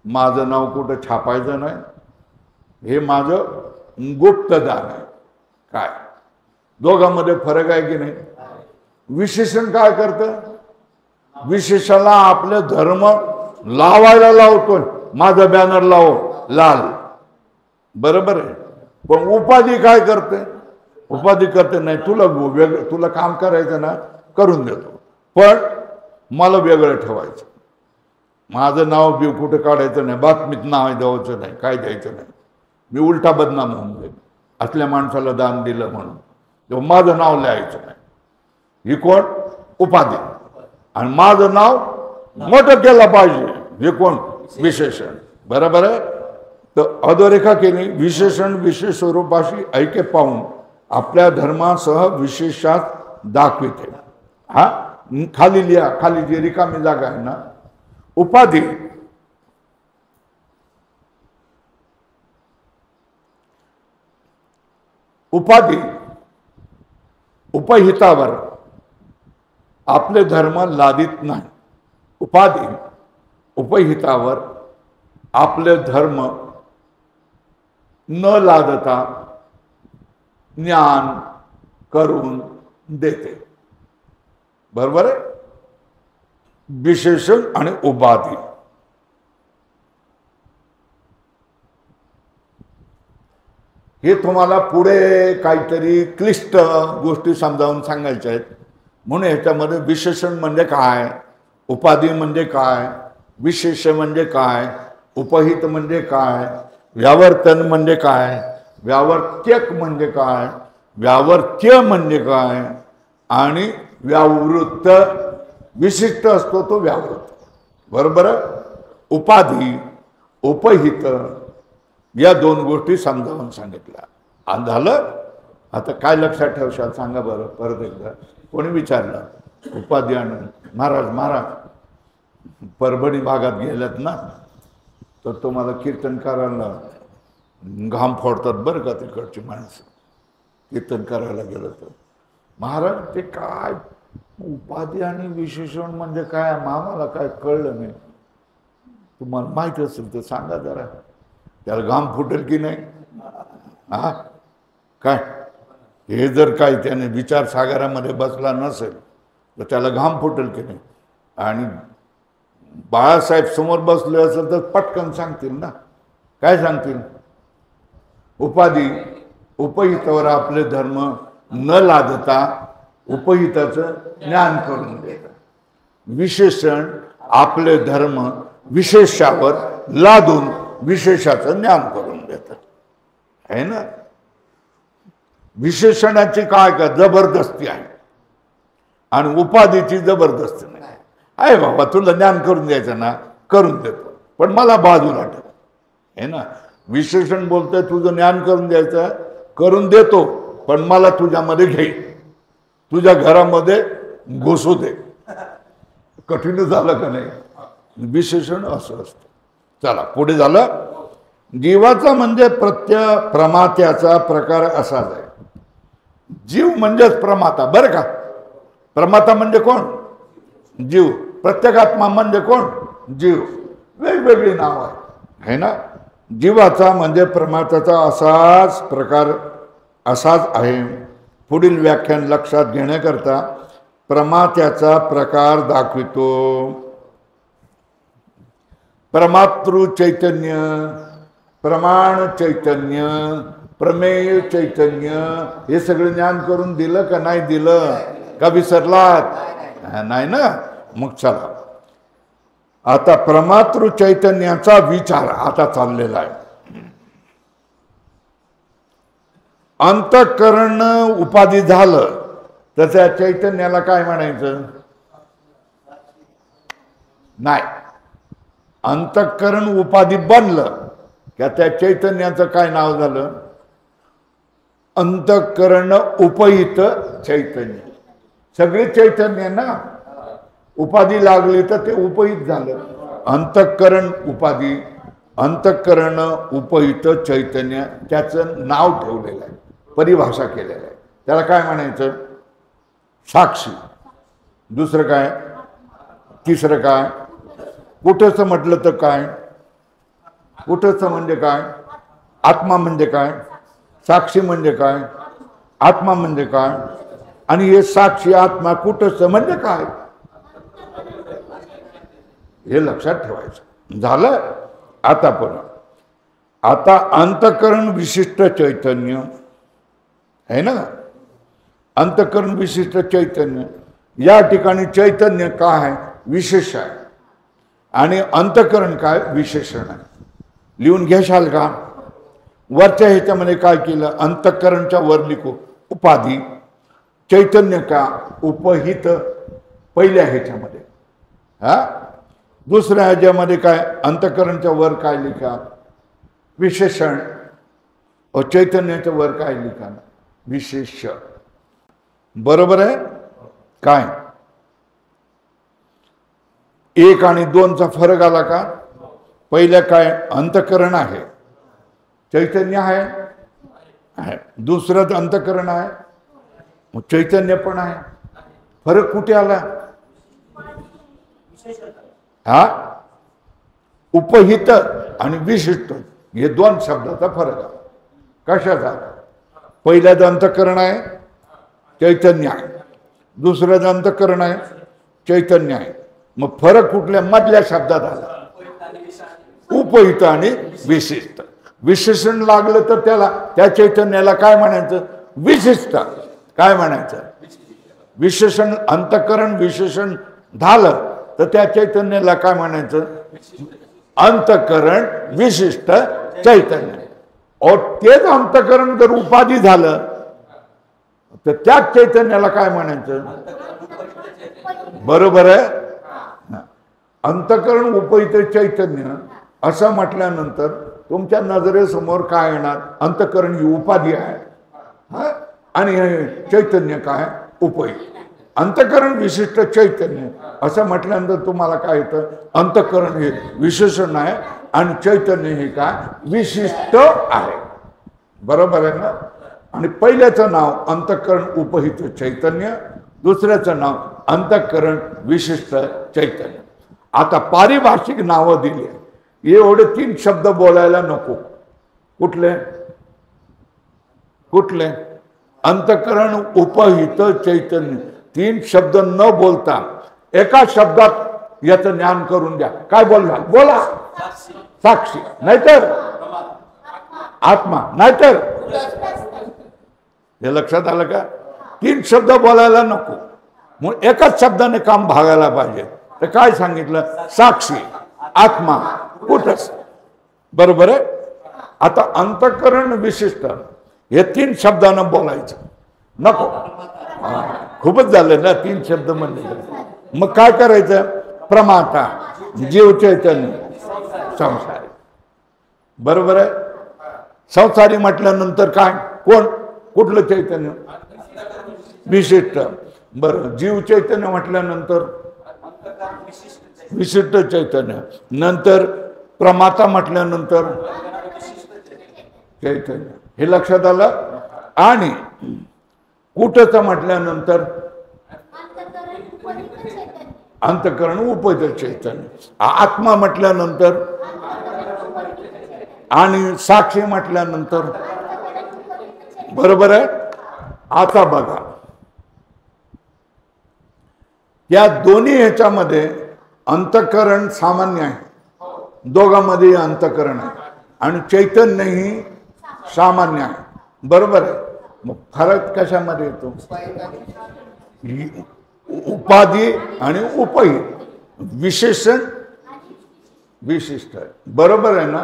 माझं नाव कुठं छापायचं नाही, हे माझं गुप्तदान आहे. काय दोघांमध्ये फरक आहे की नाही? विशेषण काय करतं? विशेषाला आपले धर्म लावायला लावतोय. माझं बॅनर लाव लाल. बरोबर आहे. पण उपाधी काय करते? उपाधी करते नाही, तुला वेगळं, तुला काम करायचं ना करून देतो पण मला वेगळं ठेवायचं, माझं नाव बी कुठे काढायचं नाही, बातमीत नाव द्यायचं नाही, काय द्यायचं नाही, मी उलटा बदनाम होऊन जाईल असल्या माणसाला दान दिलं म्हणून. तेव्हा माझं नाव लिहायचं नाही. ही कोण? उपाधी. आणि माझं नाव मोठं केलं पाहिजे, हे कोण? विशेषण. बरोबर आहे. तर अधोरेखा केली. विशेषण विशेष स्वरूपाशी ऐक्य पाहून आपल्या धर्मासह विशेषात दाखविते. हा खाली लिहा, खाली जी रिकामी जागा आहे ना, उपाधी. उपाधी उपहितावर आपले धर्म लादित नाही. उपाधी उपहितावर आपले धर्म न लादता ज्ञान करून देते. बरोबर आहे. विशेषण आणि उपाधी हे तुम्हाला पुढे काहीतरी क्लिष्ट गोष्टी समजावून सांगायच्या आहेत. म्हणून ह्याच्यामध्ये विशेषण म्हणजे काय, उपाधी म्हणजे काय, विशेष म्हणजे काय, उपहित म्हणजे काय, व्यावर्तन म्हणजे काय, व्यावर्त्यक म्हणजे काय, व्यावर्त्य म्हणजे काय, आणि व्यावृत्त विशिष्ट असतो तो व्यावृत्त. बरोबर. उपाधी उपहित या दोन गोष्टी समजावून सांगितल्या. झालं. आता काय लक्षात ठेवशाल सांगा बरं परत एकदा. कोणी विचारलं उपाधी आणि महाराज परभणी भागात गेल्यात ना, तर तुम्हाला कीर्तन करायला घाम फोडतात बरं का तिकडची माणसं. कीर्तन करायला गेलं तर महाराज ते काय उपाधी आणि विशेषण म्हणजे काय, आम्हाला काय कळलं नाही. तुम्हाला माहिती असेल तर सांगा जरा. त्याला घाम फुटेल की नाही. हा काय हे जर काय त्याने विचारसागरामध्ये बसला नसेल तर त्याला घाम फुटेल की नाही. आणि बाळासाहेब समोर बसले असेल तर पटकन सांगतील ना. काय सांगतील. उपाधी उपहितावर आपले धर्म न लादता उपहिताचं ज्ञान करून देतात. विशेषण आपले धर्म विशेषावर लादून विशेषाचं ज्ञान करून देतात. आहे ना. विशेषणाची काय का जबरदस्ती आहे आणि उपाधीची जबरदस्ती नाही. आहे बाबा तुला ज्ञान करून द्यायचं ना, करून देतो, पण मला बाजूला ठेव. आहे ना. विशेषण बोलतोय तुझं ज्ञान करून द्यायचं, करून देतो, पण मला तुझ्यामध्ये घे, तुझ्या घरामध्ये घुसू दे. कठीण झालं का नाही. विशेषण असं असतं. चला पुढे झालं. जीवाचा म्हणजे प्रमात्याचा प्रकार असाच आहे. जीव म्हणजेच प्रमाता. बरं का. प्रमाता म्हणजे कोण. जीव. प्रत्येकात्मा म्हणजे कोण. जीव. वेगवेगळी नाव आहे ना. जीवाचा म्हणजे प्रमाताचा असाच प्रकार असाच आहे. पुढील व्याख्यान लक्षात घेण्याकरता प्रमात्याचा प्रकार दाखवितो. प्रमातृ चैतन्य, प्रमाण चैतन्य, प्रमेय चैतन्य हे सगळं ज्ञान करून दिलं का नाही दिलं. का विसरलात. नाही ना. मग चला आता प्रमातृ चैतन्याचा विचार आता चाललेला आहे. अंतःकरण उपाधी झालं तर त्या चैतन्याला काय म्हणायचं. नाही. अंतःकरण उपाधी बनलं का त्या चैतन्याचं काय नाव झालं. अंतःकरण उपहित चैतन्य. सगळे चैतन्य ना. उपाधी लागली तर ते उपहित झालं. अंतःकरण उपाधी, अंतःकरण उपहित चैतन्य त्याचं नाव ठेवलेलं आहे, परिभाषा केलेलं आहे. त्याला काय म्हणायचं. साक्षी. दुसरं काय. तिसरं काय. कुठंच म्हटलं तर काय. कुठंच म्हणजे काय. आत्मा म्हणजे काय. साक्षी म्हणजे काय. आत्मा म्हणजे काय. आणि हे साक्षी आत्मा कुठंच म्हणजे काय हे लक्षात ठेवायचं. झालं. आता पण आता अंतःकरण विशिष्ट चैतन्य आहे ना. अंतःकरण विशिष्ट चैतन्य या ठिकाणी चैतन्य काय आहे. विशेष आहे. आणि अंतःकरण काय विशेषण आहे. लिहून घ्याल का. वरच्या ह्याच्यामध्ये काय केलं. अंतःकरणच्या वर लिखू उपाधी. चैतन्य का उपहित पहिल्या ह्याच्यामध्ये. हा दुसऱ्या ह्याच्यामध्ये काय अंतःकरणच्या वर काय लिखा विशेषण. चैतन्याच्या वर काय लिखा विशेष. बरोबर आहे काय? 1 आणि 2चा फरक आला का? पहिलं काय? अंतःकरण आहे, चैतन्य आहे. दुसरं अंतःकरण आहे, मग चैतन्य पण आहे. फरक कुठे आला? हा, उपहित आणि विशिष्ट हे 2 शब्दाचा फरक आहे. कशाचा? पहिल्याचं अंतःकरण आहे, चैतन्य आहे. दुसरं अंतःकरण आहे, चैतन्य आहे. मग फरक कुठल्या? मधल्या शब्दात आला, उपहित आणि विशिष्ट. विशेषण लागलं तर त्याला, त्या चैतन्याला काय म्हणायचं? विशिष्ट. काय म्हणायचं? विशेषण. अंतःकरण विशेषण झालं तर त्या चैतन्याला काय म्हणायचं? अंतःकरण विशिष्ट चैतन्य. और तेच अंतःकरण जर उपाधी झालं तर त्याच चैतन्याला काय म्हणायचं? बरोबर आहे. अंतःकरण उपहित चैतन्य असं म्हटल्यानंतर तुमच्या नजरेसमोर काय येणार? अंतःकरण ही उपाधी आहे आणि चैतन्य काय? उपहित. अंतःकरण विशिष्ट चैतन्य असं म्हटल्यानंतर तुम्हाला काय येतं? अंतःकरण हे विशेषण आहे आणि चैतन्य हे काय? विशिष्ट आहे. बरोबर आहे ना? आणि पहिल्याचं नाव अंतःकरण उपहित चैतन्य, दुसऱ्याचं नाव अंतःकरण विशिष्ट चैतन्य. आता पारिभाषिक नावं दिली. एवढे 3 शब्द बोलायला नको. कुठले कुठले? अंतःकरण उपहित चैतन्य. 3 शब्द न बोलता एका शब्दात याचं ज्ञान करून द्या. काय बोलला? बोला. साक्षी, नाहीतर आत्मा, नाहीतर. हे लक्षात आलं का? 3 शब्द बोलायला नको. मग एकाच शब्दाने काम भागायला पाहिजे. तर काय सांगितलं? साक्षी, आत्मा, कुठंच. बरोबर आहे. आता अंतःकरण विशिष्ट हे 3 शब्दानं बोलायचं नको. खूपच झालं ना 3 शब्द म्हणले. मग काय करायचं? प्रमाता, जीव चैतन्य, संसारी. बरोबर आहे. संसारी म्हटल्यानंतर काय? कोण? कुठलं चैतन्य? विशिष्ट. बरं. जीव चैतन्य म्हटल्यानंतर विशिष्ट चैतन्य. नंतर प्रमाता म्हटल्यानंतर चैतन्य. हे लक्षात आलं. आणि कुठंच म्हटल्यानंतर अंतःकरण उपहित चैतन्य. आत्मा म्हटल्यानंतर आणि साक्षी म्हटल्यानंतर. बरोबर आहे. आता बघा, या दोन्ही ह्याच्यामध्ये अंतःकरण सामान्य आहे. दोघांमध्ये अंतःकरण आहे आणि चैतन्यही सामान्य आहे. बरोबर आहे. मग फरक कशामध्ये येतो? उपाधी आणि उपहित, विशेषण विशिष्ट आहे. बरोबर आहे ना?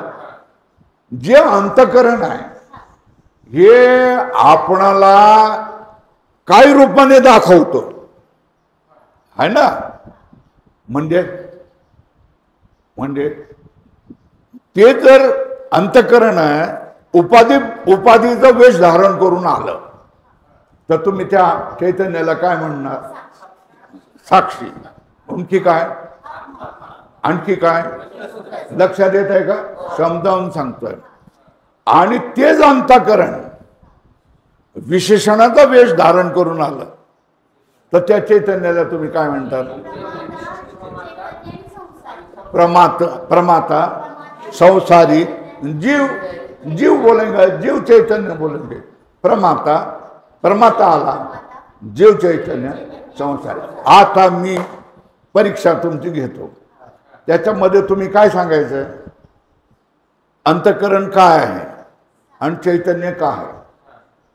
जे अंतःकरण आहे हे आपणाला काय रूपाने दाखवतो आहे ना? म्हणजे ते जर अंतःकरण आहे, उपाधीचं वेश धारण करून आलं तर तुम्ही त्या चैतन्याला काय म्हणणार? साक्षी. आणखी काय लक्षात येत आहे का? समजावून सांगतोय. आणि तेच अंतःकरण विशेषणाचा वेश धारण करून आलं तर त्या चैतन्याला तुम्ही काय म्हणतात? प्रमाता, संसारी, जीव बोलेंगे, जीव चैतन्य बोलेंगे. प्रमाता आला, जीव चैतन्य, संसारी. आता मी परीक्षा तुमची घेतो. त्याच्यामध्ये तुम्ही काय सांगायचं? अंतःकरण काय आहे आणि चैतन्य काय आहे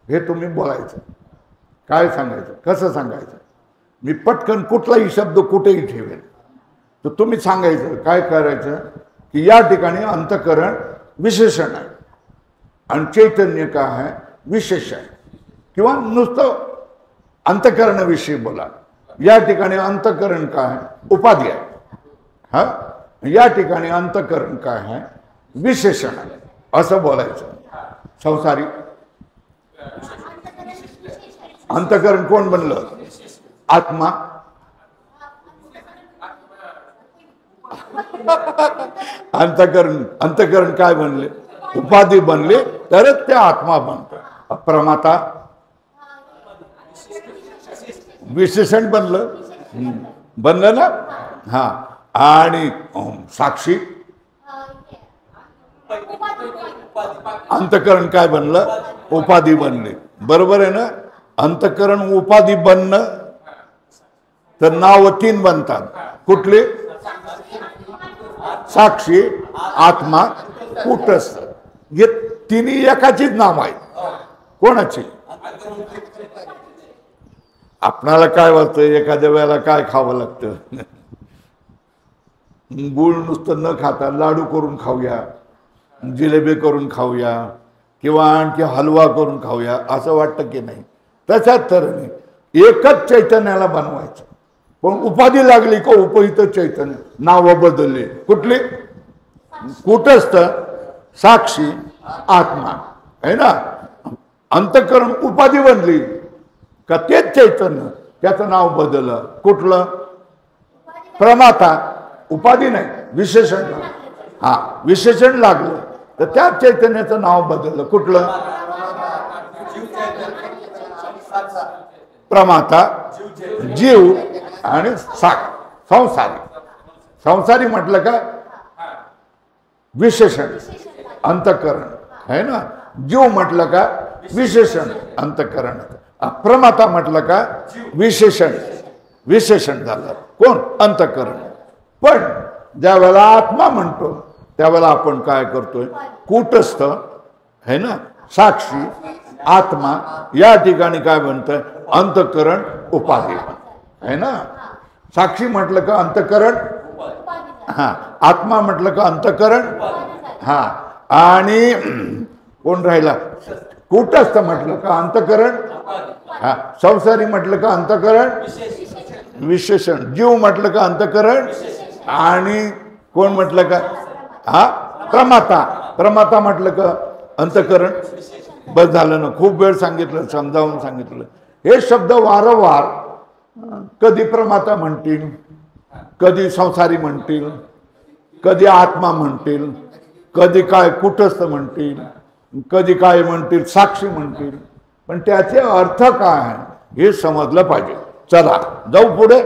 हे तुम्ही बोलायचं. काय सांगायचं? कसं सांगायचं? मी पटकन कुठलाही शब्द कुठेही ठेवेल तर तुम्ही सांगायचं. काय करायचं की या ठिकाणी अंतःकरण विशेषण आहे आणि चैतन्य काय आहे? विशेष आहे. किंवा नुसतं अंतःकरणाविषयी बोला. या ठिकाणी अंतःकरण काय आहे? उपाधी आहे. हा, या ठिकाणी अंतःकरण काय आहे? विशेषण आहे. असं बोलायचं. संसारी अंतकरण कोण बनलं? आत्मा. अंतकरण काय बनले? उपाधी बनले तरच ते आत्मा बनत. प्रमाता विशेषण बनलं ना. हा. आणि साक्षी अंतकरण काय बनलं? उपाधी बनले. बरोबर आहे ना. अंतकरण उपाधी बनणं तर नाव 3 बनतात. कुठले? साक्षी, आत्मा, कूटस्थ. हे तिन्ही एकाचीच नाव आहेत. कोणाची? आपणाला काय वाटतं? एखाद्या वेळेला काय खावं लागतं? गुळ नुसतं न खाता लाडू करून खाऊया, जिलेबी करून खाऊया, किंवा आणखी हलवा करून खाऊया असं वाटतं की नाही? तशाच तऱ्हेने एकच चैतन्याला बनवायचं. पण उपाधी लागली का उपहित चैतन्य नाव बदलले. कुठली? कूटस्थ, साक्षी, आत्मा. आहे ना. अंतकरण उपाधी बनली का तेच चैतन्य, त्याचं नाव बदललं. कुठलं? प्रमाता. उपाधी नाही, विशेषण. हा, विशेषण लागलं तर त्याच चैतन्याचं नाव बदललं. कुठलं? प्रमाता, जीव आणि संसारी. संसारी म्हटलं का विशेषण अंतकरण. है ना. जीव म्हटलं का विशेषण अंतकरण. प्रमाता म्हटलं का विशेषण झालं. कोण? अंतकरण. पण ज्या वेळेला आत्मा म्हणतो त्यावेळेला आपण काय करतोय? कूटस्थ, है ना, साक्षी, आत्मा या ठिकाणी काय बनतंय? अंतकरण उपाधी. है ना. साक्षी म्हटलं का अंतकरण. हा. आत्मा म्हटलं का अंतकरण. हा. आणि कोण राहिला? कूटस्थ म्हटलं का अंतकरण. हा. संसारी म्हटलं का अंतकरण विशेषण. जीव म्हटलं का अंतकरण. आणि कोण म्हटलं का? हा. प्रमाता म्हटलं का अंतकरण. बस झालं ना. खूप वेळ सांगितलं, समजावून सांगितलं. हे शब्द वारंवार कधी प्रमाता म्हणतील, कधी संसारी म्हणतील, कधी आत्मा म्हणतील, कधी काय कूटस्थ म्हणतील, कधी काय म्हणतील साक्षी म्हणतील. पण त्याचे अर्थ काय हे समजलं पाहिजे. चला जाऊ पुढे.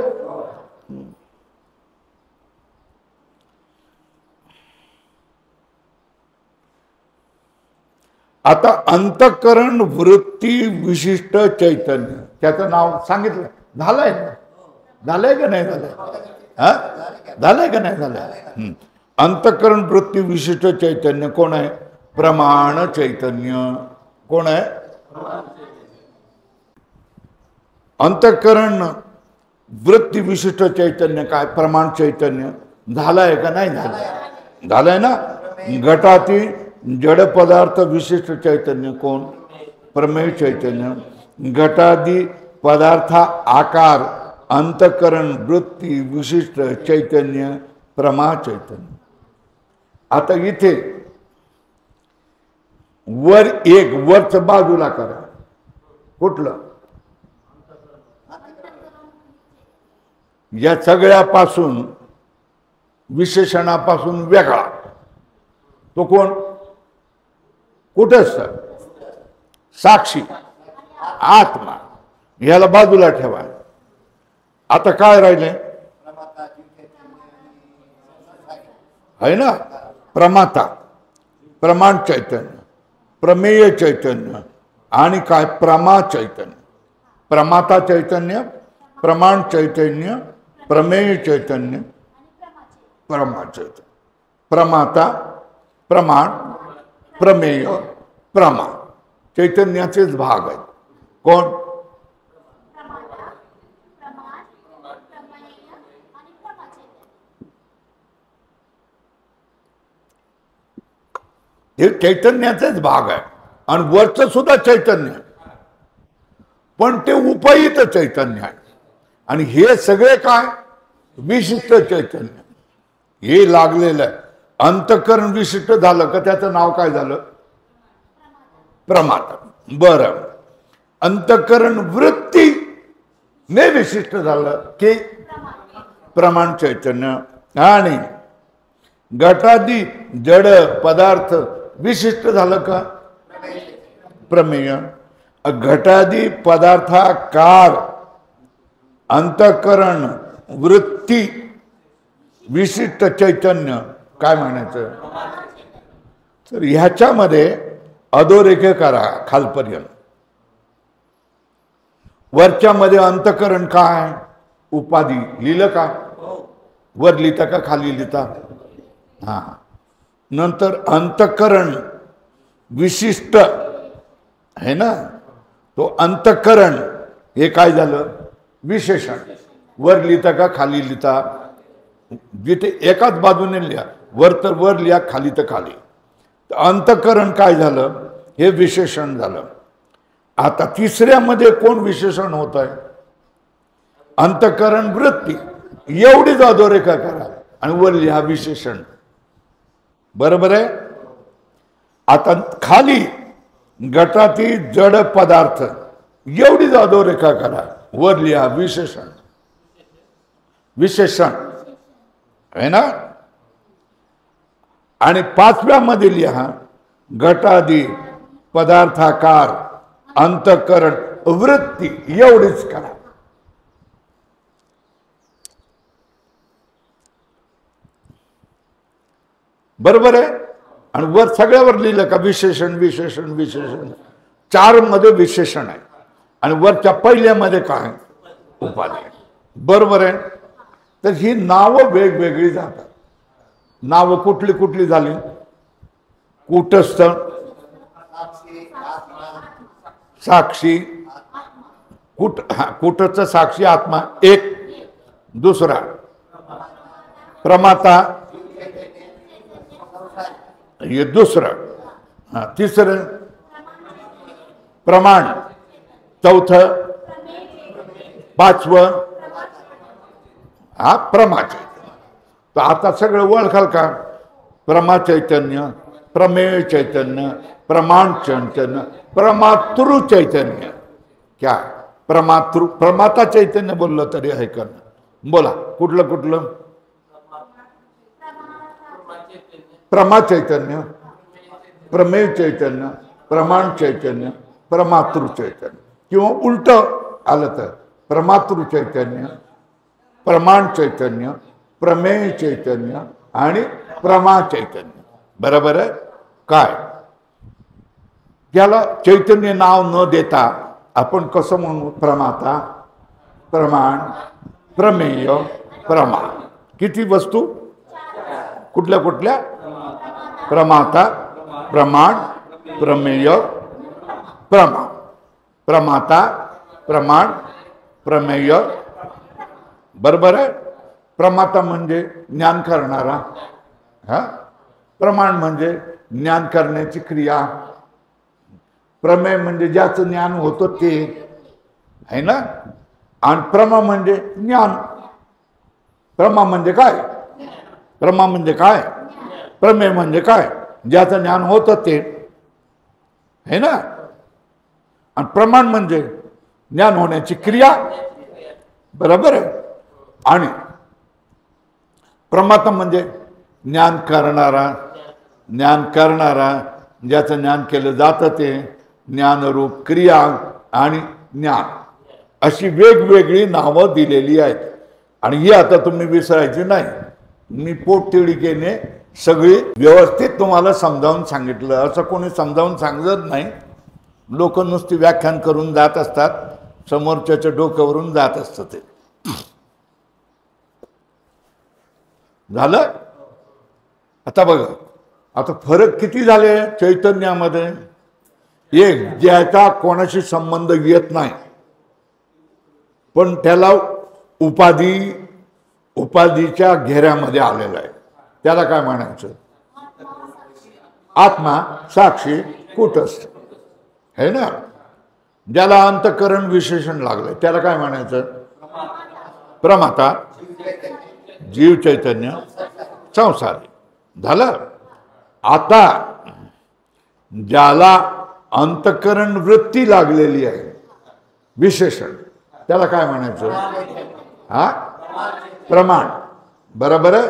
आता अंतकरण वृत्ती विशिष्ट चैतन्य, त्याचं नाव सांगितलं. झालंय का नाही झालंय? हा, झालंय का नाही झालंय? अंतकरण वृत्ती विशिष्ट चैतन्य कोण आहे? प्रमाण चैतन्य. कोण आहे? अंतकरण वृत्ती विशिष्ट चैतन्य काय? प्रमाण चैतन्य. झालंय का नाही झालंय? झालंय ना. घटाती जड पदार्थ विशिष्ट चैतन्य कोण? प्रमेय चैतन्य. घटादी पदार्थ आकार अंतकरण वृत्ती विशिष्ट चैतन्य प्रमा चैतन्य. आता इथे वरच बाजूला करा. कुठलं? या सगळ्यापासून विशेषणापासून वेगळा तो कोण? कुटस्थ, साक्षी, आत्मा. याला बाजूला ठेवा. आता काय राहिले? है ना. प्रमाता, प्रमाण चैतन्य, प्रमेय चैतन्य आणि काय? प्रमा चैतन्य. प्रमाता चैतन्य, प्रमाण चैतन्य, प्रमेय चैतन्य, प्रमा चैतन्य. प्रमाता, प्रमाण, प्रमेय, प्रमा चैतन्याचेच भाग आहेत. कोण? हे चैतन्याचेच भाग आहे. आणि वरचं सुद्धा चैतन्य, पण ते उपहित चैतन्य आहे. आणि हे सगळे काय? विशिष्ट चैतन्य. हे लागलेलं आहे. अंतकरण विशिष्ट झालं का त्याचं नाव काय झालं? प्रमाता. बरं, अंतःकरण वृत्ती ने विशिष्ट झालं की प्रमाण चैतन्य, आणि घटादी जड पदार्थ विशिष्ट झालं का प्रमेय. घटादी पदार्थाकार अंतःकरण वृत्ती विशिष्ट चैतन्य काय म्हणायचं. तर ह्याच्यामध्ये अधोरेखा करा खालपर्यंत. वरच्या मध्ये अंतःकरण काय उपाधी लिहिलं का, वर लिहिता का खाली लिहिता. हा, नंतर अंतःकरण विशिष्ट है ना, तो अंतःकरण हे काय झालं विशेषण. वर लिहिता का खाली लिहिता, जिथे एकाच बाजूने लिहा, वर तर वर लिहा, खाली तर खाली. अंतःकरण काय झालं हे विशेषण झालं. आता तिसऱ्यामध्ये कोण विशेषण होत आहे, अंतःकरण वृत्ती. एवढीच अधोरेखा करा आणि वर लिहा विशेषण. बरोबर आहे. आता खाली घटातील जड पदार्थ एवढीच अधोरेखा करा, वर लिहा विशेषण. विशेषण है ना. आणि पाचव्यामध्ये लिहा घटादी पदार्थाकार अंतःकरण वृत्ती एवढीच करा. बरोबर आहे. आणि वर सगळ्यावर लिहिलं का विशेषण विशेषण विशेषण. चार मध्ये विशेषण आहे आणि वरच्या पहिल्यामध्ये काय उपाधी. बरोबर आहे. तर ही नावं वेगवेगळी जातात. नावं कुठली कुठली झाली, कूटस्थ साक्षी, कूटस्थ साक्षी आत्मा एक, दुसरा प्रमाता ये दुसरं, तिसरं प्रमाण, चौथं, पाचवं हा प्रमा चैतन्य. तर आता सगळं ओळखाल का, प्रमा चैतन्य, प्रमेय चैतन्य, प्रमाण चैतन्य, प्रमातृ चैतन्य. क्या प्रमातृ प्रमाता चैतन्य बोललं तरी आहे का. बोला कुठलं कुठलं. प्रमा चैतन्य, प्रमेय चैतन्य, प्रमाण चैतन्य, प्रमातृ चैतन्य. किंवा उलट आलं तर प्रमातृ चैतन्य, प्रमाण चैतन्य, प्रमेय चैतन्य आणि प्रमा चैतन्य. बरोबर आहे. काय त्याला चैतन्य नाव न देता आपण कसं म्हणू, प्रमाता, प्रमाण, प्रमेय, प्रमा. किती वस्तू, कुठल्या कुठल्या, प्रमाता, प्रमाण, प्रमेय, प्रमा. प्रमाता, प्रमाण, प्रमेय. बरोबर आहे. प्रमाता म्हणजे ज्ञान करणारा, हा. प्रमाण म्हणजे ज्ञान करण्याची क्रिया. प्रमेय म्हणजे ज्याचं ज्ञान होतं ते आहे ना. आणि प्रमा म्हणजे ज्ञान. प्रमा म्हणजे काय, प्रमा म्हणजे काय, प्रमेय म्हणजे काय, ज्याचं ज्ञान होतं ते है ना. आणि प्रमाण म्हणजे ज्ञान होण्याची क्रिया. बरोबर आहे. आणि प्रमाता म्हणजे ज्ञान करणारा, ज्ञान करणारा, ज्याचं ज्ञान केलं जातं ते ज्ञानरूप क्रिया आणि ज्ञान, अशी वेगवेगळी नावं दिलेली आहेत. आणि ही आता तुम्ही विसरायची नाही. मी पोटतिडकीने सगळी व्यवस्थित तुम्हाला समजावून सांगितलं. असं कोणी समजावून सांगत नाही. लोक नुसती व्याख्यान करून जात असतात, समोरच्याच्या डोक्यावरून जात असतं ते. झालं. आता बघा, आता फरक किती झाले चैतन्यामध्ये. एक ज्याचा कोणाशी संबंध येत नाही, पण त्याला उपाधीच्या घेऱ्यामध्ये आलेला आहे, त्याला काय म्हणायचं, आत्मा, साक्षी, कूटस्थ है ना. ज्याला अंतःकरण विशेषण लागलंय त्याला काय म्हणायचं, प्रमाता, जीव चैतन्य, संसारी. झालं. आता ज्याला अंतःकरण वृत्ती लागलेली आहे, विशेषण, त्याला काय म्हणायचं? हा, प्रमाण. बरोबर आहे.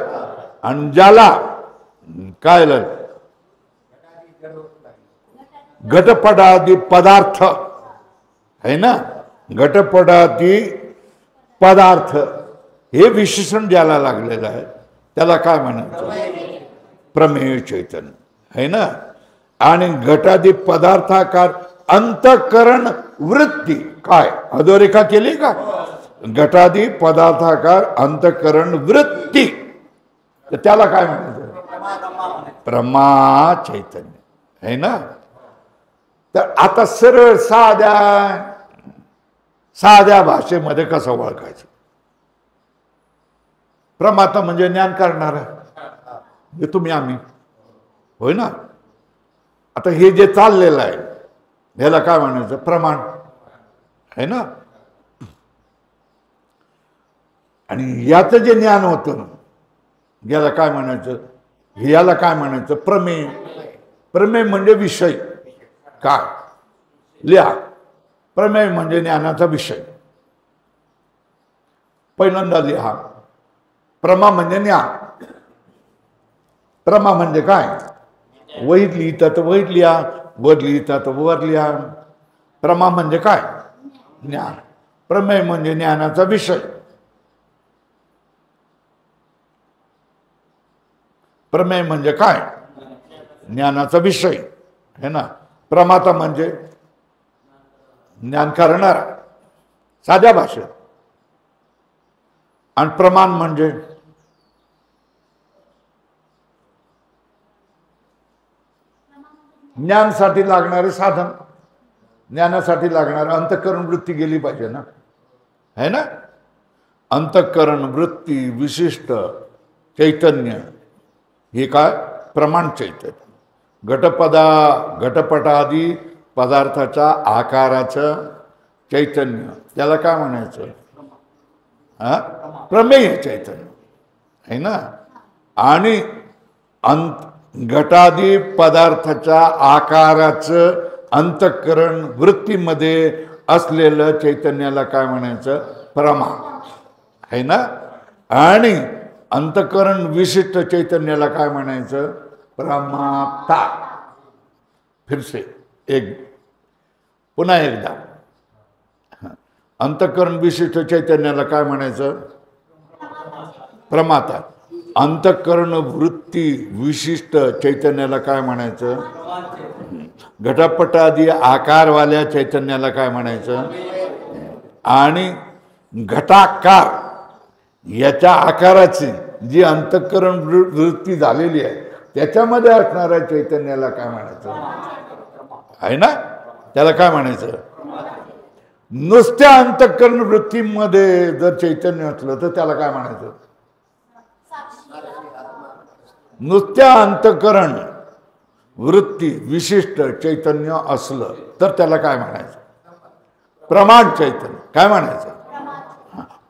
आणि ज्याला काय घटपटादी पदार्थ है ना, घटपटादी पदार्थ हे विशेषण ज्याला लागलेलं आहे त्याला काय म्हणायचं? प्रमेय चैतन्य है ना. आणि घटादी पदार्थाकार अंतःकरण वृत्ती काय अधोरेखा केली का? घटादी पदार्थाकार अंतःकरण वृत्ती, तर त्याला काय म्हणायचं? प्रमा चैतन्य है ना. तर आता सरळ साध्या भाषेमध्ये कसं ओळखायचं? प्रमाता म्हणजे ज्ञान करणारा, हे तुम्ही आम्ही होय ना. आता हे जे चाललेलं आहे याला काय म्हणायचं? प्रमाण है ना. आणि याचं जे ज्ञान होतं याला काय म्हणायचं? याला काय म्हणायचं? प्रमेय. प्रमेय म्हणजे विषय. काय लिहा? प्रमेय म्हणजे ज्ञानाचा विषय. पहिल्यांदा लिहा, प्रमा म्हणजे ज्ञान. प्रमा म्हणजे काय? वहीत लिहिता तर वहीत लिहा, वर लिहिता तर वर लिहा. प्रमा म्हणजे काय? ज्ञान. प्रमेय म्हणजे ज्ञानाचा विषय. प्रमेय म्हणजे काय? ज्ञानाचा विषय है ना. प्रमाता म्हणजे ज्ञान करणारा साध्या भाषेत. आणि प्रमाण म्हणजे ज्ञानासाठी लागणारे साधन, ज्ञानासाठी लागणारे अंतःकरण वृत्ती गेली पाहिजे ना, है ना. अंतःकरण वृत्ती विशिष्ट चैतन्य हे काय? प्रमाण चैतन्य. घटपटादी पदार्थाच्या आकाराचं चैतन्य त्याला काय म्हणायचं? हा, प्रमेय चैतन्य है ना. आणि घटादी पदार्थाच्या आकाराचं अंतःकरण वृत्तीमध्ये असलेलं चैतन्याला काय म्हणायचं? प्रमा है ना. आणि अंतःकरण विशिष्ट चैतन्याला काय म्हणायचं? प्रमाता. फिर से पुन्हा एकदा, अंतःकरण विशिष्ट चैतन्याला काय म्हणायचं? प्रमाता. अंतःकरण वृत्ती विशिष्ट चैतन्याला काय म्हणायचं? घटपटादी आकारवाल्या चैतन्याला काय म्हणायचं? आणि घटाकार याच्या आकाराची जी अंतःकरण वृत्ती झालेली आहे त्याच्यामध्ये असणाऱ्या चैतन्याला काय म्हणायचं? आहे ना. त्याला काय म्हणायचं? नुसत्या अंतःकरण वृत्तीमध्ये जर चैतन्य असलं तर त्याला काय म्हणायचं? नुसत्या अंतःकरण वृत्ती विशिष्ट चैतन्य असलं तर त्याला काय म्हणायचं? प्रमाण चैतन्य. काय म्हणायचं?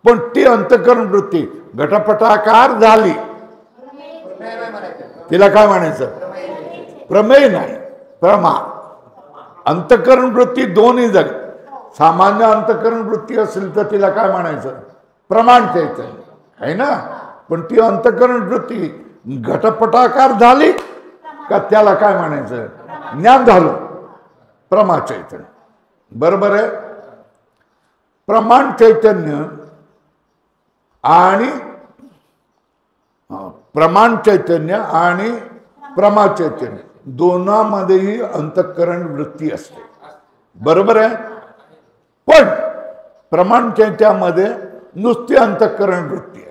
पण ती अंतःकरण वृत्ती घटपटाकार झाली तिला काय म्हणायचं? प्रमेय नाही, प्रमा. अंतःकरण वृत्ती दोन्ही जग सामान्य अंतःकरण वृत्ती असेल तर तिला काय म्हणायचं? प्रमाण चैतन्य है ना. पण ती अंतःकरण वृत्ती घटपटाकार झाली का त्याला काय म्हणायचं? ज्ञान झालं, प्रमा चैतन्य. बरोबर आहे. प्रमाण चैतन्य आणि प्रमाण चैतन्य आणि प्रमा चैतन्य दोनांमध्येही अंतःकरण वृत्ती असते. बरोबर आहे. पण प्रमाण चैतन्यामध्ये नुसती अंतःकरण वृत्ती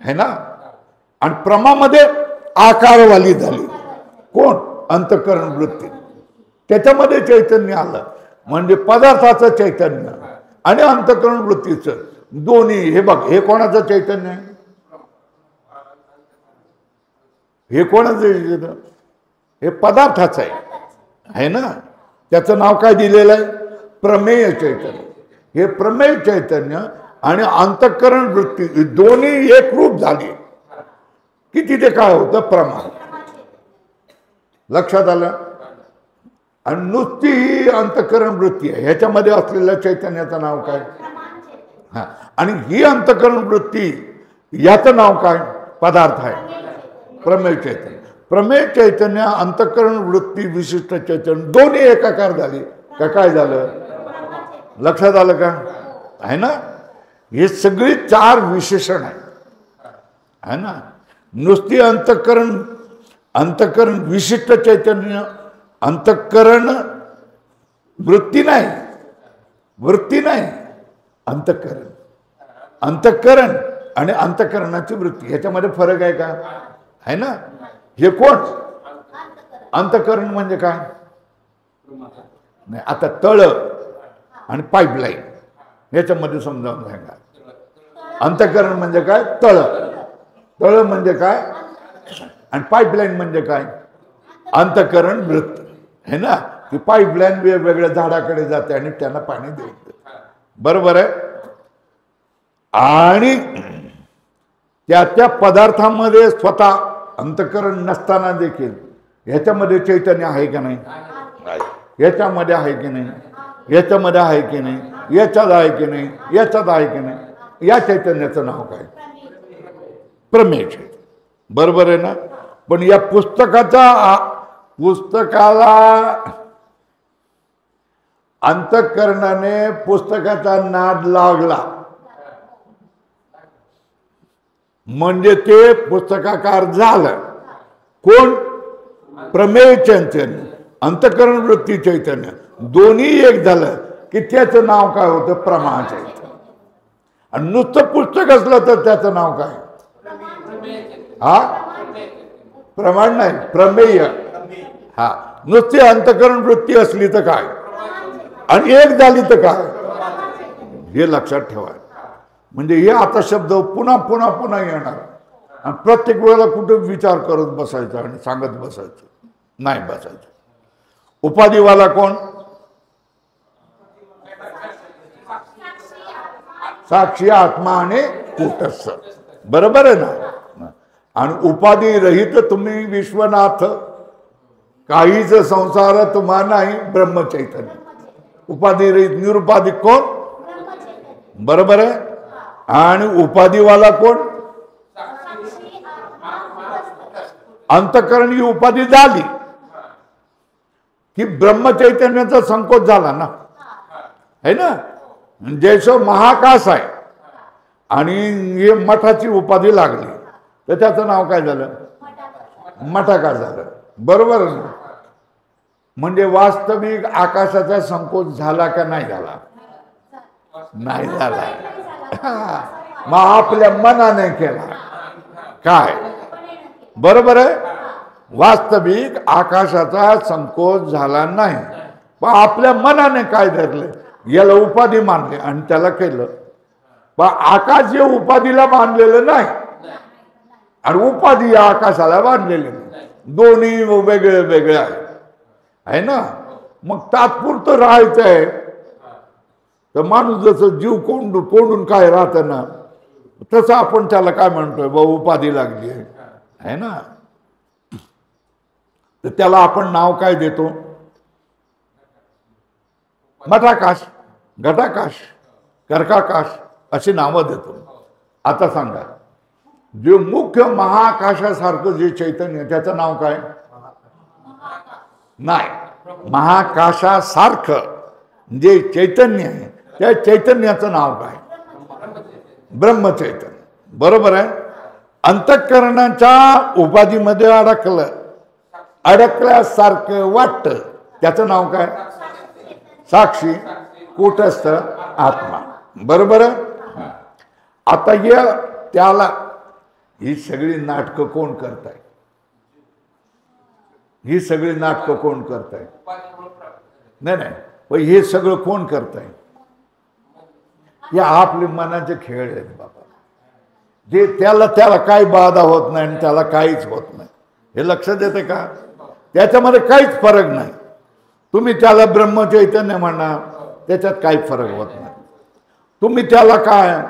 आहे ना. आणि प्रमामध्ये आकारवाली झाली कोण? अंतःकरण वृत्ती. त्याच्यामध्ये चैतन्य आलं म्हणजे पदार्थाचं चैतन्य आणि अंतःकरण वृत्तीचं दोन्ही. हे बघ, हे कोणाचं चैतन्य आहे? हे कोणाचं? हे पदार्थाचं आहे ना. त्याचं नाव काय दिलेलं आहे? प्रमेय चैतन्य. हे प्रमेय चैतन्य आणि अंतःकरण वृत्ती दोन्ही एक रूप झाली की तिथे काय होतं? प्रमाण. लक्षात आलं? आणि नुसती ही अंतःकरण वृत्ती आहे, ह्याच्यामध्ये असलेल्या चैतन्याचं नाव काय? हा. आणि ही अंतःकरण वृत्ती याचं नाव काय? पदार्थ आहे, प्रमेय चैतन्य. प्रमेय चैतन्य, अंतःकरण वृत्ती, विशिष्ट चैतन्य दोन्ही एकाकार झाली का काय झालं? लक्षात आलं का? आहे ना? हे सगळी 4 विशेषण आहे ना. नुसती अंतःकरण विशिष्ट चैतन्य, अंतःकरण वृत्ती नाही, वृत्ती नाही, अंतःकरण आणि अंतःकरणाची वृत्ती ह्याच्यामध्ये फरक आहे का? आहे ना. हे कोण? अंतःकरण म्हणजे काय? नाही, आता तळ आणि पाईपलाईन याच्यामध्ये समजावून सांगा. अंतःकरण म्हणजे काय? तळ. तळ म्हणजे काय? आणि पाईपलाईन म्हणजे काय? अंतःकरण वृत्ती है ना. ती पाईपलाईन वेगवेगळ्या झाडाकडे जाते आणि त्यांना पाणी देते, बरोबर आहे. आणि त्या पदार्थामध्ये स्वतः अंतःकरण नसताना देखील ह्याच्यामध्ये चैतन्य आहे का नाही? याच्यामध्ये आहे की नाही? याच्यामध्ये आहे की नाही? याच्यात आहे की नाही? याच्यात आहे की नाही? या चैतन्याचं नाव काय? प्रमेय चैतन्य, बरोबर आहे ना. पण या पुस्तकाला अंतःकरणाने पुस्तकाचा नाद लागला म्हणजे ते पुस्तकाकार झालं. कोण? प्रमेय चैतन्य, अंतःकरण वृत्ती चैतन्य दोन्ही एक झालं की त्याचं नाव काय होतं? प्रमा चैतन्य. आणि नुसतं पुस्तक असलं तर त्याचं नाव काय? हा, प्रमाण नाही, प्रमेय. हा, नुसती अंतःकरण वृत्ती असली तर काय आणि एक झाली तर काय? हे लक्षात ठेवा. म्हणजे हे आता शब्द पुन्हा पुन्हा पुन्हा येणार आणि प्रत्येक वेळेला कुठे विचार करत बसायचा आणि सांगत बसायचं नाही बसायचं. उपाधिवाला कोण? साक्षी, आत्मा आणि कूटस्थ, बरोबर आहे ना. आणि उपाधी रहित तुम्ही विश्वनाथ, काहीच संसार तुम्हा नाही, ब्रह्मचैतन्य. उपाधी रहित निरुपाधिक कोण? बरोबर आहे. आणि उपाधिवाला कोण? अंतःकरण ही उपाधी झाली की ब्रह्मचैतन्याचा संकोच झाला ना, है ना. जैसो महाकाश आहे आणि हे मठाची उपाधी लागली तर त्याचं नाव काय झालं? मठाकाश झालं, बरोबर ना. म्हणजे वास्तविक आकाशाचा संकोच झाला का नाही झाला? नाही झाला. मग आपल्या मनाने केला काय? बरोबर आहे. वास्तविक आकाशाचा संकोच झाला नाही, पण आपल्या मनाने काय धरले? याला उपाधी मानले आणि त्याला केलं. पण आकाश हे उपाधीला बांधलेलं नाही आणि उपाधी या आकाशाला बांधलेले नाही. दोन्ही वेगळे वेगळे आहे ना. मग तात्पुरतं राहायचं आहे तर माणूस जसं जीव कोंडून काय राहतं ना, तसं आपण त्याला काय म्हणतोय? बा, उपाधी लागली आहे ना. तर त्याला आपण नाव काय देतो? मठाकाश, घटाकाश, कर्काकाश अशी नावं देतो. आता सांगा, जे मुख्य महाकाशासारखं जे चैतन्य त्याचं नाव काय? नाही, महाकाशासारखं जे चैतन्य आहे त्या चैतन्याचं नाव काय? ब्रह्मचैतन्य, बरोबर आहे. अंतःकरणाच्या उपाधीमध्ये अडकल्यासारखं वाटतं त्याचं नाव काय? साक्षी, कूटस्थ, आत्मा, बरोबर आहे. आता त्याला ही सगळी नाटकं कोण करताय? ही सगळी नाटकं कोण करताय? नाही, पण हे सगळं कोण करताय? हे आपले मनाचे खेळ आहेत बाबा. जे त्याला काही बाधा होत नाही आणि त्याला काहीच होत नाही, हे लक्षात येते का? त्याच्यामध्ये काहीच फरक नाही. तुम्ही त्याला ब्रह्मचैतन्य म्हणा, त्याच्यात काही फरक होत नाही. तुम्ही त्याला काय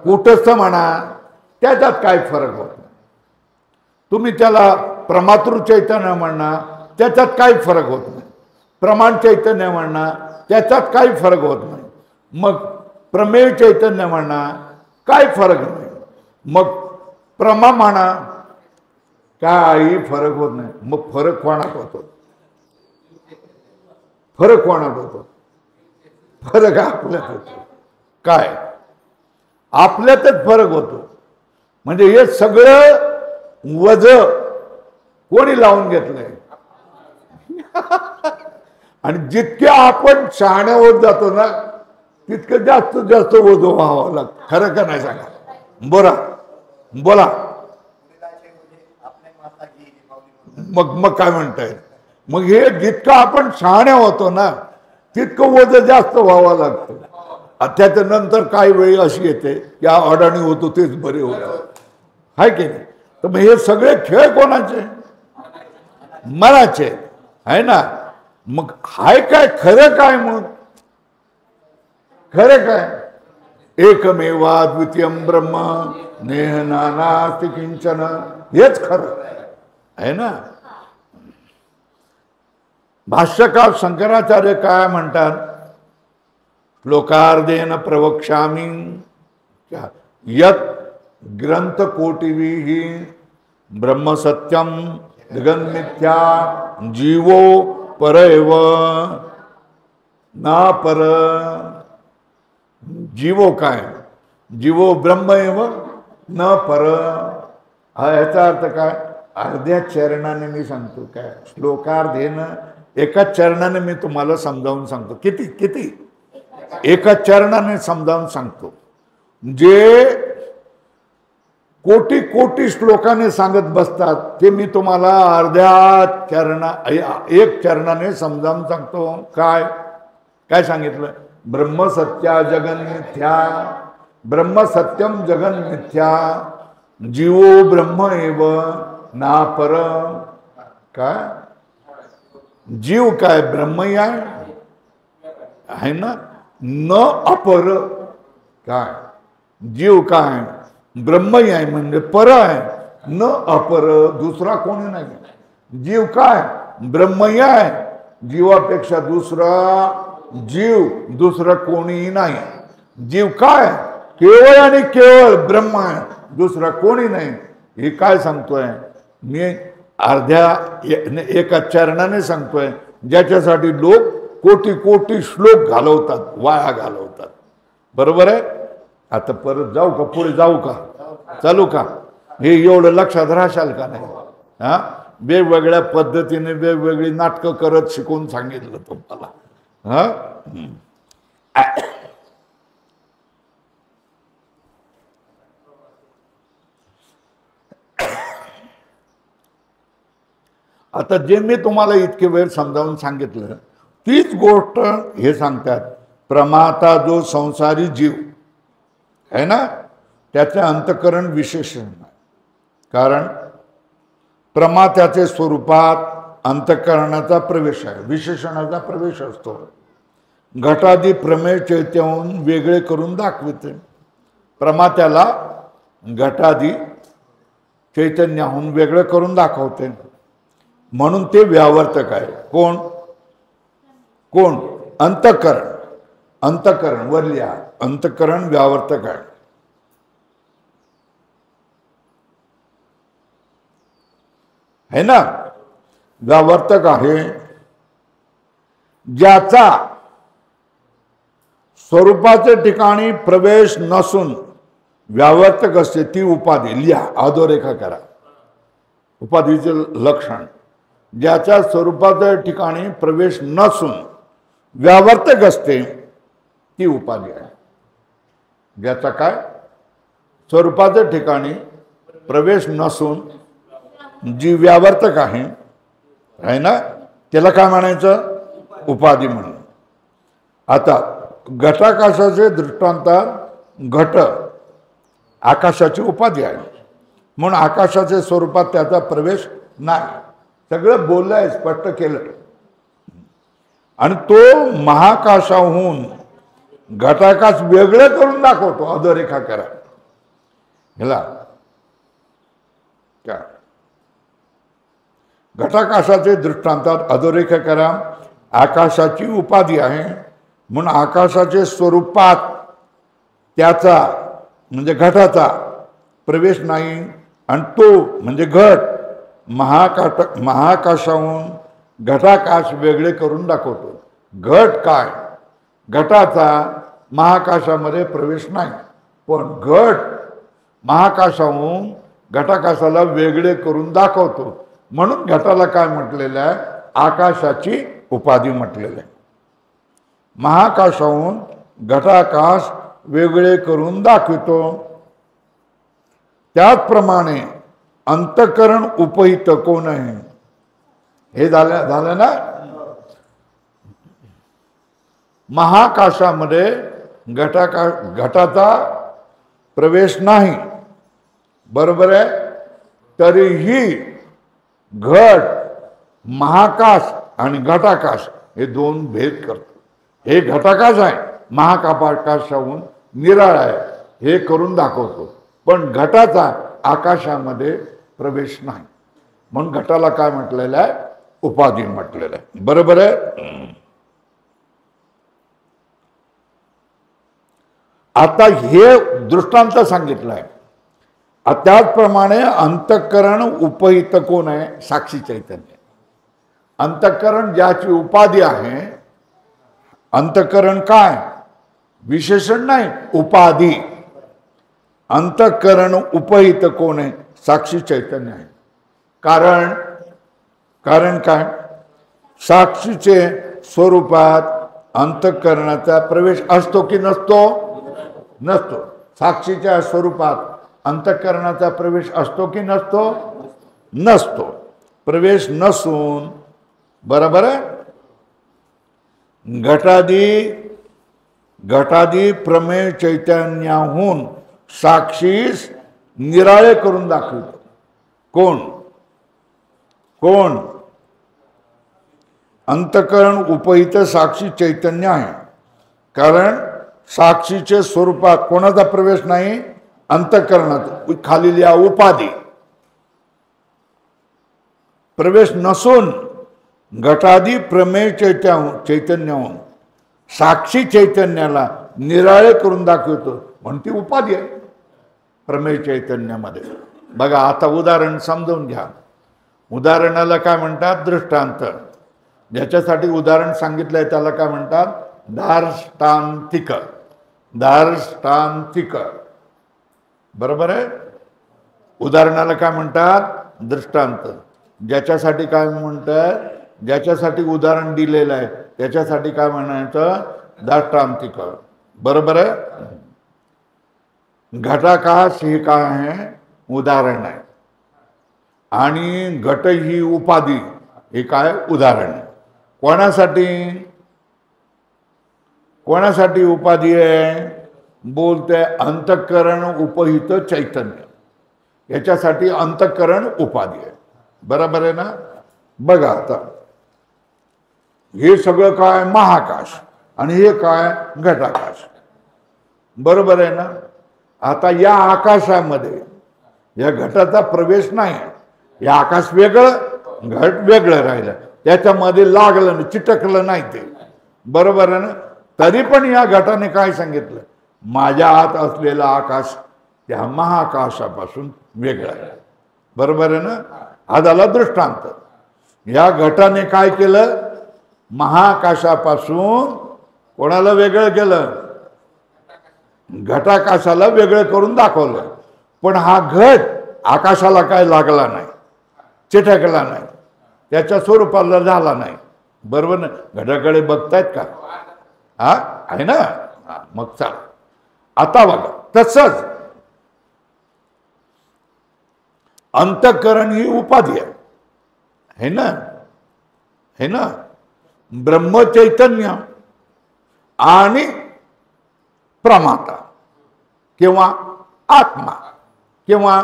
कूटस्थ म्हणा, त्याच्यात काही फरक होत नाही. तुम्ही त्याला प्रमातृ चैतन्य म्हणा, त्याच्यात काही फरक होत नाही. प्रमाण चैतन्य म्हणा, त्याच्यात काही फरक होत नाही. मग प्रमेय चैतन्य म्हणा, काय फरक नाही. मग प्रमा म्हणा, काही फरक होत नाही. मग फरक कोणात होतो? फरक कोणात होतो? फरक आपल्यात होतो. काय? आपल्यातच फरक होतो. म्हणजे हे सगळं वज कोणी लावून घेतलंय? आणि जितके आपण शहाण्या होत जातो ना, तितकं जास्त जास्त ओझ व्हावं लागतं. खरं का नाही सांगा? बोला बोला. मग मग काय म्हणताय? मग हे जितकं आपण शहाण्या होतो ना, तितकं ओझ जास्त व्हावं लागतं. त्याच्या नंतर काही वेळी अशी येते की अडाणी होतो तेच बरे होतो, हाय की नाही? तर मग हे सगळे खेळ कोणाचे? मनाचे आहे ना. मग हाय काय खरं? काय मग खरं काय? एकमेवा द्वितीयम ब्रह्म नेह नानास्ति किंचन. हेच खरं आहे ना. भाष्यकार शंकराचार्य काय म्हणतात? श्लोकार्धेन प्रवक्ष्यामि यत् ग्रंथ कोटिभिः ब्रह्म सत्यम जगन मिथ्या जीवो पर एव ना पर. जीवो काय? जीवो ब्रह्म एव न पर. याचा अर्थ काय? अर्ध्या चरणाने मी सांगतो. काय? श्लोकार्धेन, एका चरणाने मी तुम्हाला समजावून सांगतो. किती किती? एका चरणाने समजावून सांगतो. जे कोटी कोटी श्लोकाने सांगत बसतात ते मी तुम्हाला एक चरणाने समजावून सांगतो. काय काय सांगितलं? ब्रह्म सत्या जगन मिथ्या, ब्रह्म सत्यम जगन मिथ्या, जीवो ब्रह्म एव ना पर. काय? जीव काय? ब्रह्मही आहे ना, न अपर. काय? जीव काय? ब्रह्मही आहे म्हणजे पर आहे, न अपर, दुसरा कोणी नाही. जीव काय? ब्रह्मही आहे, जीवापेक्षा दुसरा जीव दुसरा कोणीही नाही. जीव काय? केवळ आणि केवळ ब्रह्म आहे, दुसरा कोणी नाही. हे काय सांगतोय मी? अर्ध्या एका चरणाने सांगतोय, ज्याच्यासाठी लोक कोटी कोटी श्लोक घालवतात, वाया घालवतात. बरोबर आहे? आता परत जाऊ का? पुढे जाऊ का? चालू का? हे एवढं लक्षात राहशाल का नाही? हा, वेगवेगळ्या पद्धतीने वेगवेगळी नाटकं करत शिकवून सांगितलं तुम्हाला. हा, आता जे मी तुम्हाला इतके वेळ समजावून सांगितलं, तीच गोष्ट हे सांगतात. प्रमाता जो संसारी जीव आहे ना, त्याचे अंतःकरण विशेषण आहे. कारण प्रमात्याचे स्वरूपात अंतःकरणाचा प्रवेश आहे, विशेषणाचा प्रवेश असतो. घटादी प्रमेय चैत्याहून वेगळे करून दाखवते. प्रमात्याला घटादी चैतन्याहून वेगळं करून दाखवते, म्हणून ते व्यावर्तक आहे. कोण? कोण? अंतःकरण. अंतःकरण वरल्या अंतःकरण व्यावर्तक आहे. है ना, व्यावर्तक आहे. ज्याचा स्वरूपाचे ठिकाणी प्रवेश नसून व्यावर्तक असते ती उपाधी. लिहा, अधोरेखा करा. उपाधीचे लक्षण. ज्याच्या स्वरूपाच्या ठिकाणी प्रवेश नसून व्यावर्तक असते ती उपाधी आहे. ज्याचा काय? स्वरूपाच्या ठिकाणी प्रवेश नसून जी व्यावर्तक आहे ना, त्याला काय म्हणायचं? उपाधी म्हणून. आता घटाकाशाचे दृष्टांतात घट आकाशाची उपाधी आहे, म्हणून आकाशाच्या स्वरूपात त्याचा प्रवेश नाही. सगळं बोललंय, स्पष्ट केलं. आणि तो महाकाशाहून घटाकाश वेगळे करून दाखवतो. अधोरेखा करा. ह्याला घटाकाशाचे दृष्टांतात अधोरेखा करा. आकाशाची उपाधी आहे, म्हणून आकाशाचे स्वरूपात त्याचा म्हणजे घटाचा प्रवेश नाही. आणि तो म्हणजे घट महाकाशाहून घटाकाश वेगळे करून दाखवतो. घट काय? घटाचा महाकाशामध्ये प्रवेश नाही, पण घट महाकाशाहून घटाकाशाला वेगळे करून दाखवतो. म्हणून घटाला काय म्हटलेलं आहे? आकाशाची उपाधी म्हटलेलं आहे. महाकाशाहून घटाकाश वेगळे करून दाखवितो. त्याचप्रमाणे अंतःकरण उपहित कोण आहे? हे झालं ना. महाकाशामध्ये घटाचा प्रवेश नाही, बरोबर आहे. तरीही घट महाकाश आणि घटाकाश हे दोन भेद करतो. हे घटाकाश आहे, महाकाशाहून निराळा आहे, हे करून दाखवतो. पण घटाचा आकाशामध्ये प्रवेश नाही, म्हणून घटाला काय म्हटलेलं आहे? उपाधी म्हटलेलं आहे, बरोबर आहे. आता हे दृष्टांत सांगितलं आहे. त्याचप्रमाणे अंतःकरण उपहित कोण आहे? साक्षी चैतन्य. अंतःकरण ज्याची उपाधी आहे. अंतःकरण काय? विशेषण नाही, उपाधी. अंतःकरण उपहित कोण आहे? साक्षी चैतन्य आहे. कारण काय? साक्षीचे स्वरूपात अंतःकरणाचा प्रवेश असतो की नसतो? नसतो. साक्षीच्या स्वरूपात अंतःकरणाचा प्रवेश असतो की नसतो? नसतो. प्रवेश नसून, बरोबर आहे, घटादी प्रमेय चैतन्याहून साक्षीस निराळे करून दाखवतो. कोण? अंतःकरण उपहित साक्षी चैतन्य आहे. कारण साक्षीचे स्वरूपात कोणाचा प्रवेश नाही? अंतःकरणात खालील या उपाधी प्रवेश नसून घटादी प्रमेय चैतन्याहून साक्षी चैतन्याला निराळे करून दाखवतो, म्हणून ती उपाधी आहे प्रमेय चैतन्यामध्ये. बघा, आता उदाहरण समजून घ्या. उदाहरणाला काय म्हणतात? दृष्टांत. ज्याच्यासाठी उदाहरण सांगितलंय त्याला काय म्हणतात? दार्ष्टान्तिक. बरोबर आहे. उदाहरणाला काय म्हणतात? दृष्टांत. ज्याच्यासाठी काय म्हणतात? ज्याच्यासाठी उदाहरण दिलेलं आहे त्याच्यासाठी काय म्हणायचं? दार्ष्टान्तिक. बरोबर आहे. घटाकाश हे काय आहे? उदाहरण आहे. आणि घट ही उपाधी हे काय? उदाहरण आहे. कोणासाठी उपाधी आहे? बोलते अंतःकरण उपहित चैतन्य. याच्यासाठी अंतःकरण उपाधी आहे, बरोबर आहे ना. बघा, आता हे सगळं काय? महाकाश. आणि हे काय? घटाकाश, बरोबर आहे ना. आता या आकाशामध्ये या घटाचा प्रवेश नाही. या आकाश वेगळं, घट वेगळं राहिलं, त्याच्यामध्ये लागलं नाही, चिटकलं नाही ते, बरोबर आहे ना. तरी पण या घटाने काय सांगितलं? माझ्या आत असलेला आकाश त्या महाकाशापासून वेगळा आहे, बरोबर आहे ना. हा झाला दृष्टांत. या घटाने काय केलं? महाकाशापासून कोणाला वेगळं केलं? घटाकाशाला वेगळं करून दाखवलं. पण हा घट आकाशाला काय लागला नाही, चिटकला नाही, त्याच्या स्वरूपाला झाला नाही, बरोबर ना. घटाकडे बघतायत का? हा आहे ना. मग चाल. आता बघा, तसंच अंतःकरण ही उपाधी आहे ना, है ना. ब्रह्मचैतन्य आणि प्रमाता किंवा आत्मा किंवा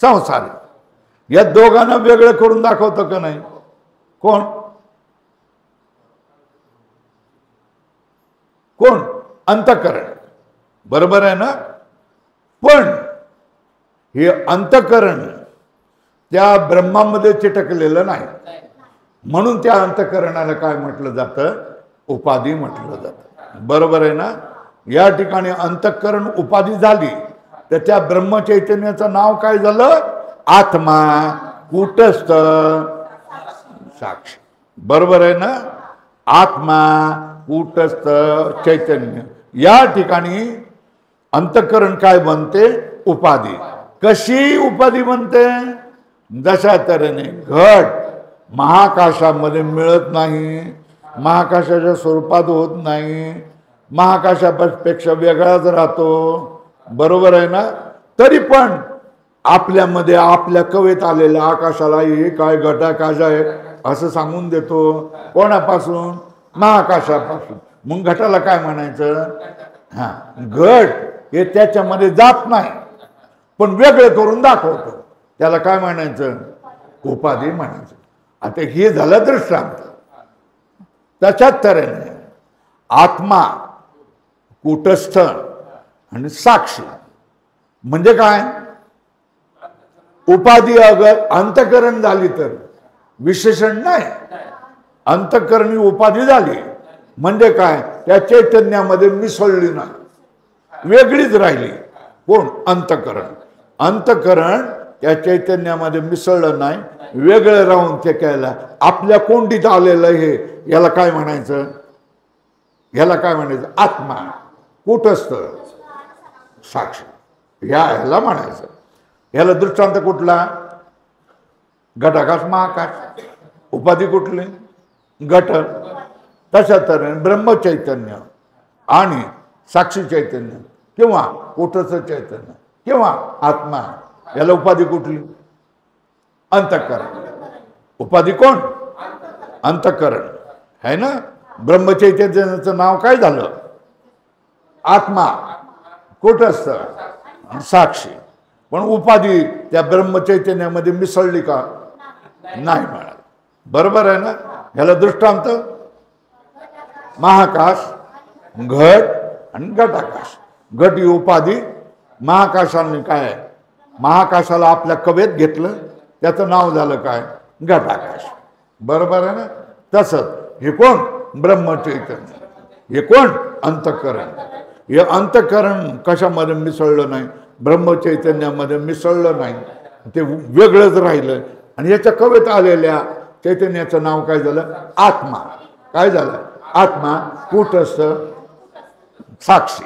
संसारी या दोघांना वेगळं करून दाखवतं का नाही? कोण? अंतःकरण, बरोबर आहे ना. पण हे अंतःकरण त्या ब्रह्मामध्ये चिटकलेलं नाही. म्हणून त्या अंतःकरणाला काय म्हटलं जातं? उपाधी म्हटलं जातं. बरोबर आहे ना? या ठिकाणी अंतःकरण उपाधी झाली तर त्या ब्रह्मचैतन्याचं नाव काय झालं? आत्मा, कूटस्थ, साक्षी. बरोबर आहे ना? आत्मा, कूटस्थ, चैतन्य. या ठिकाणी अंतःकरण काय बनते? उपाधी. कशी उपाधी बनते? जशा तऱ्हेने घट महाकाशामध्ये मिळत नाही, महाकाशाच्या स्वरूपात होत नाही, महाकाशापेक्षा वेगळाच राहतो. बरोबर आहे ना? तरी पण आपल्यामध्ये आपल्या कवेत आलेल्या आकाशाला हे काय घटाकाश आहे असं सांगून देतो. कोणापासून? महाकाशापासून. मग घटाला काय म्हणायचं? घट हे त्याच्यामध्ये जात नाही पण वेगळं करून दाखवतो, त्याला काय म्हणायचं? उपाधी म्हणायचं. आता हे झालं दृष्टांत. त्याच्याच तऱ्हेने आत्मा, कूटस्थ आणि साक्षी म्हणजे काय? उपाधी अगर अंतःकरण झाली तर विशेषण नाही, अंतःकरणी उपाधी झाली म्हणजे काय? त्या चैतन्यामध्ये मिसळली नाही, वेगळीच राहिली. कोण? अंतःकरण. अंतःकरण त्या चैतन्यामध्ये मिसळलं नाही, वेगळं राहून ते कायला आपल्या कोंडीत आलेलं हे याला काय म्हणायचं? याला काय म्हणायचं? आत्मा, कूटस्थ, साक्षी. ह्याला म्हणायचं. ह्याला दृष्टांत कुठला? घटाकाश, महाकाश. उपाधी कुठली? घट. तशा तऱ्हेने ब्रह्मचैतन्य आणि साक्षी चैतन्य किंवा कूटस्थ चैतन्य किंवा आत्मा, याला उपाधी कुठली? अंतःकरण. उपाधी कोण? अंतःकरण है ना? ब्रह्मचैतन्याचं नाव काय झालं? आत्मा, कूटस्थ, साक्षी. पण उपाधी त्या ब्रह्मचैतन्यामध्ये मिसळली का? नाही मिळाली. बरोबर आहे ना? ह्याला दृष्टांत महाकाश, घट आणि घटाकाश. घट ही उपाधी. महाकाशाने काय? महाकाशाला आपल्या कवेत घेतलं, त्याचं नाव झालं काय? घटाकाश. बरोबर आहे ना? तसंच हे कोण? ब्रह्मचैतन्य. हे कोण? अंतःकरण. हे अंतःकरण कशामध्ये मिसळलं नाही? ब्रह्मचैतन्यामध्ये मिसळलं नाही, ते वेगळंच राहिलं. आणि याच्या कवेत आलेल्या चैतन्याचं नाव काय झालं? आत्मा. काय झालं? आत्मा, कूटस्थ, साक्षी.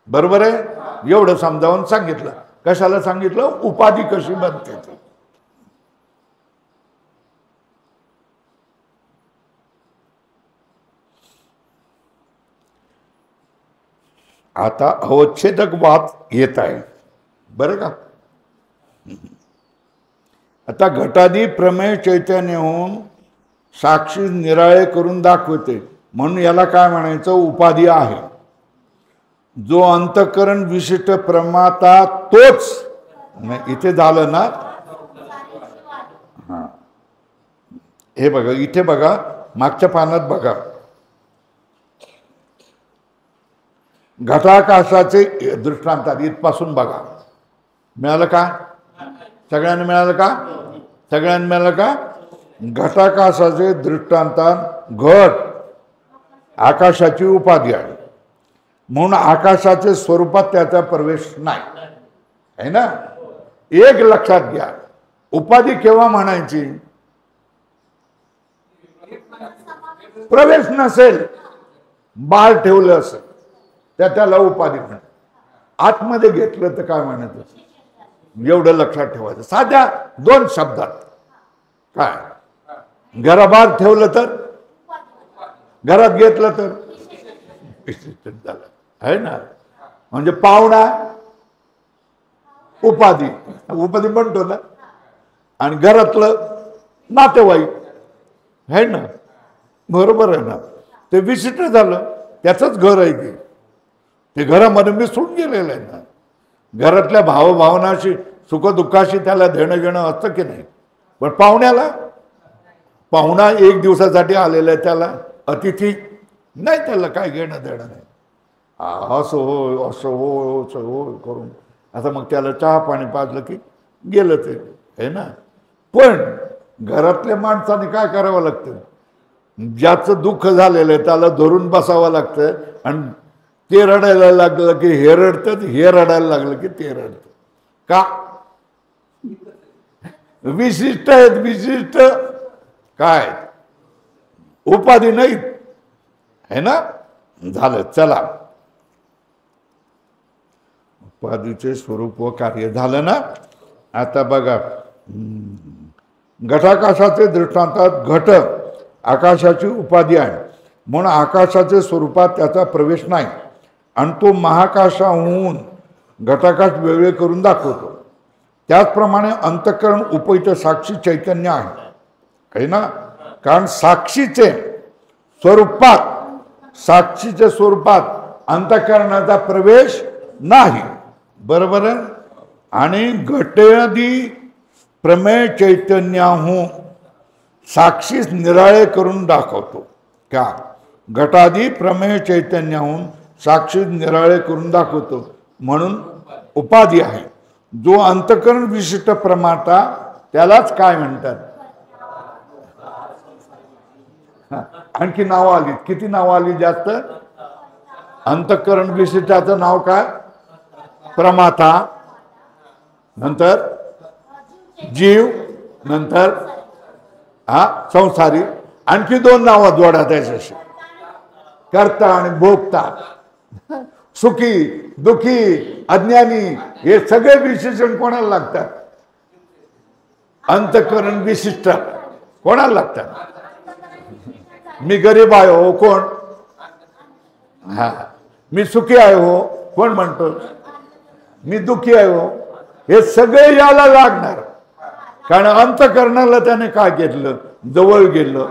बरोबर आहे? एवढं समजावून सांगितलं. कशाला सांगितलं? उपाधी कशी बनते ती. आता अवच्छेदक वाद येत आहे बरं का? आता घटादी प्रमेय चैतन्यहून साक्षी निराळे करून दाखवते म्हणून याला काय म्हणायचं? उपाधी आहे. जो अंतःकरण विशिष्ट प्रमाता तोच. इथे झालं ना? हा, हे बघा, इथे बघा, मागच्या पानात बघा, घटाकाशाचे दृष्टांतात इथपासून बघा. मिळालं का? सगळ्यांना मिळालं का? सगळ्यांना मिळालं का? घटाकाशाचे दृष्टांतात घट आकाशाची उपाधी आहे म्हणून आकाशाचे स्वरूपात त्याचा प्रवेश नाही है ना? एक लक्षात घ्या, उपाधी केव्हा म्हणायची? प्रवेश नसेल, बाळ ठेवलं असेल त्याला उपाधी म्हणतात. आतमध्ये घेतलं तर काय म्हणायचं? एवढं लक्षात ठेवायचं. साध्या दोन शब्दात काय? घराबाहेर ठेवलं तर, घरात घेतलं तर झालं आहे ना? म्हणजे पाहुणा उपाधी, उपाधी म्हणतो ना. आणि घरातलं नातेवाईक आहे ना? बरोबर आहे ना? ते विशिष्ट झालं, त्याचंच घर आहे की ते घरामध्ये मिसळून गेलेलं आहे ना. घरातल्या भावभावनाशी सुखदुःखाशी त्याला देणं घेणं असतं की नाही? पण पाहुण्याला, पाहुणा एक दिवसासाठी आलेला आहे, त्याला अतिथी नाही, त्याला काय घेणं देणं नाही. असं हो, असं हो, असं हो करून आता मग त्याला चहा पाणी पाजलं की गेलं ते आहे ना. पण घरातल्या माणसाने काय करावं लागतं, ज्याचं दुःख झालेलं आहे त्याला धरून बसावं लागतं, आणि ते रडायला लागलं की हे रडतं, हे रडायला लागलं की ते रडतं. का? विशिष्ट आहेत, विशिष्ट काय उपाधी नाहीत, है ना. झालं, चला उपाधीचे स्वरूप व कार्य झालं ना. आता बघा, घटाकाशाचे दृष्टांतात घट आकाशाची उपाधी आहे, म्हणून आकाशाचे स्वरूपात त्याचा प्रवेश नाही, आणि तो महाकाशाहून घटाकाश वेगळे करून दाखवतो. त्याचप्रमाणे अंतःकरण उपयुक्त साक्षी चैतन्य आहे ना. कारण साक्षीचे स्वरूपात अंतःकरणाचा प्रवेश नाही, बरोबर आहे. आणि घटादी प्रमेय चैतन्याहून साक्षीस निराळे करून दाखवतो. का? घटादी प्रमेय चैतन्याहून साक्षीस निराळे करून दाखवतो, म्हणून उपाधी आहे. जो अंतःकरण विशिष्ट प्रमाता त्यालाच काय म्हणतात. आणखी नाव आली, किती नाव आली जास्त. अंतःकरण विशिष्टाचं नाव काय? प्रमाता, नंतर जीव, नंतर संसारी. आणखी दोन नावं जोडा त्याच्याशी, कर्ता आणि भोक्ता. सुखी, दुखी, अज्ञानी, हे सगळे विशेषण कोणाला लागतात? अंतःकरण विशिष्ट कोणाला लागतात? मी गरीब आहे हो, कोण? मी सुखी आहे हो, कोण म्हणतो? मी दुखी आहे हो, हे सगळे याला लागणार. कारण अंतःकरणाला त्याने काय घेतलं? जवळ गेलं.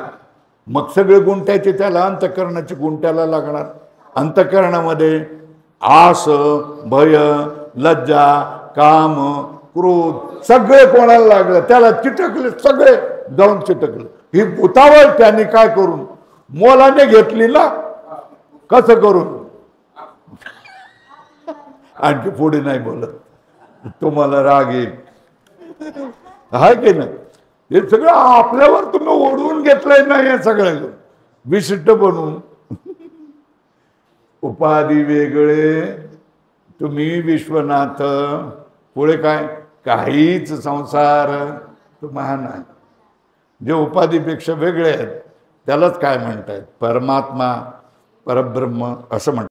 मग सगळे गुण त्याचे त्याला अंतःकरणाचे गुण त्याला लागणार. अंतःकरणामध्ये आस, भय, लज्जा, काम, क्रोध सगळे कोणाला लागलं? त्याला चिटकले, सगळे जाऊन चिटकलं. ही भूतावळ त्याने काय करून मोलाने घेतली ना. कसं करून? आणखी पुढे नाही बोलत, तुम्हाला राग येईल, हाय की नाही. हे सगळं आपल्यावर तुम्ही ओढवून घेतलंय ना, हे सगळं विशिष्ट बनवून. उपाधी वेगळे, तुम्ही विश्वनाथ, पुढे काय? काहीच संसार तुम्हाला नाही. जे उपाधीपेक्षा वेगळे आहेत त्यालाच काय म्हणतायत? परमात्मा, परब्रह्म असं म्हणतात.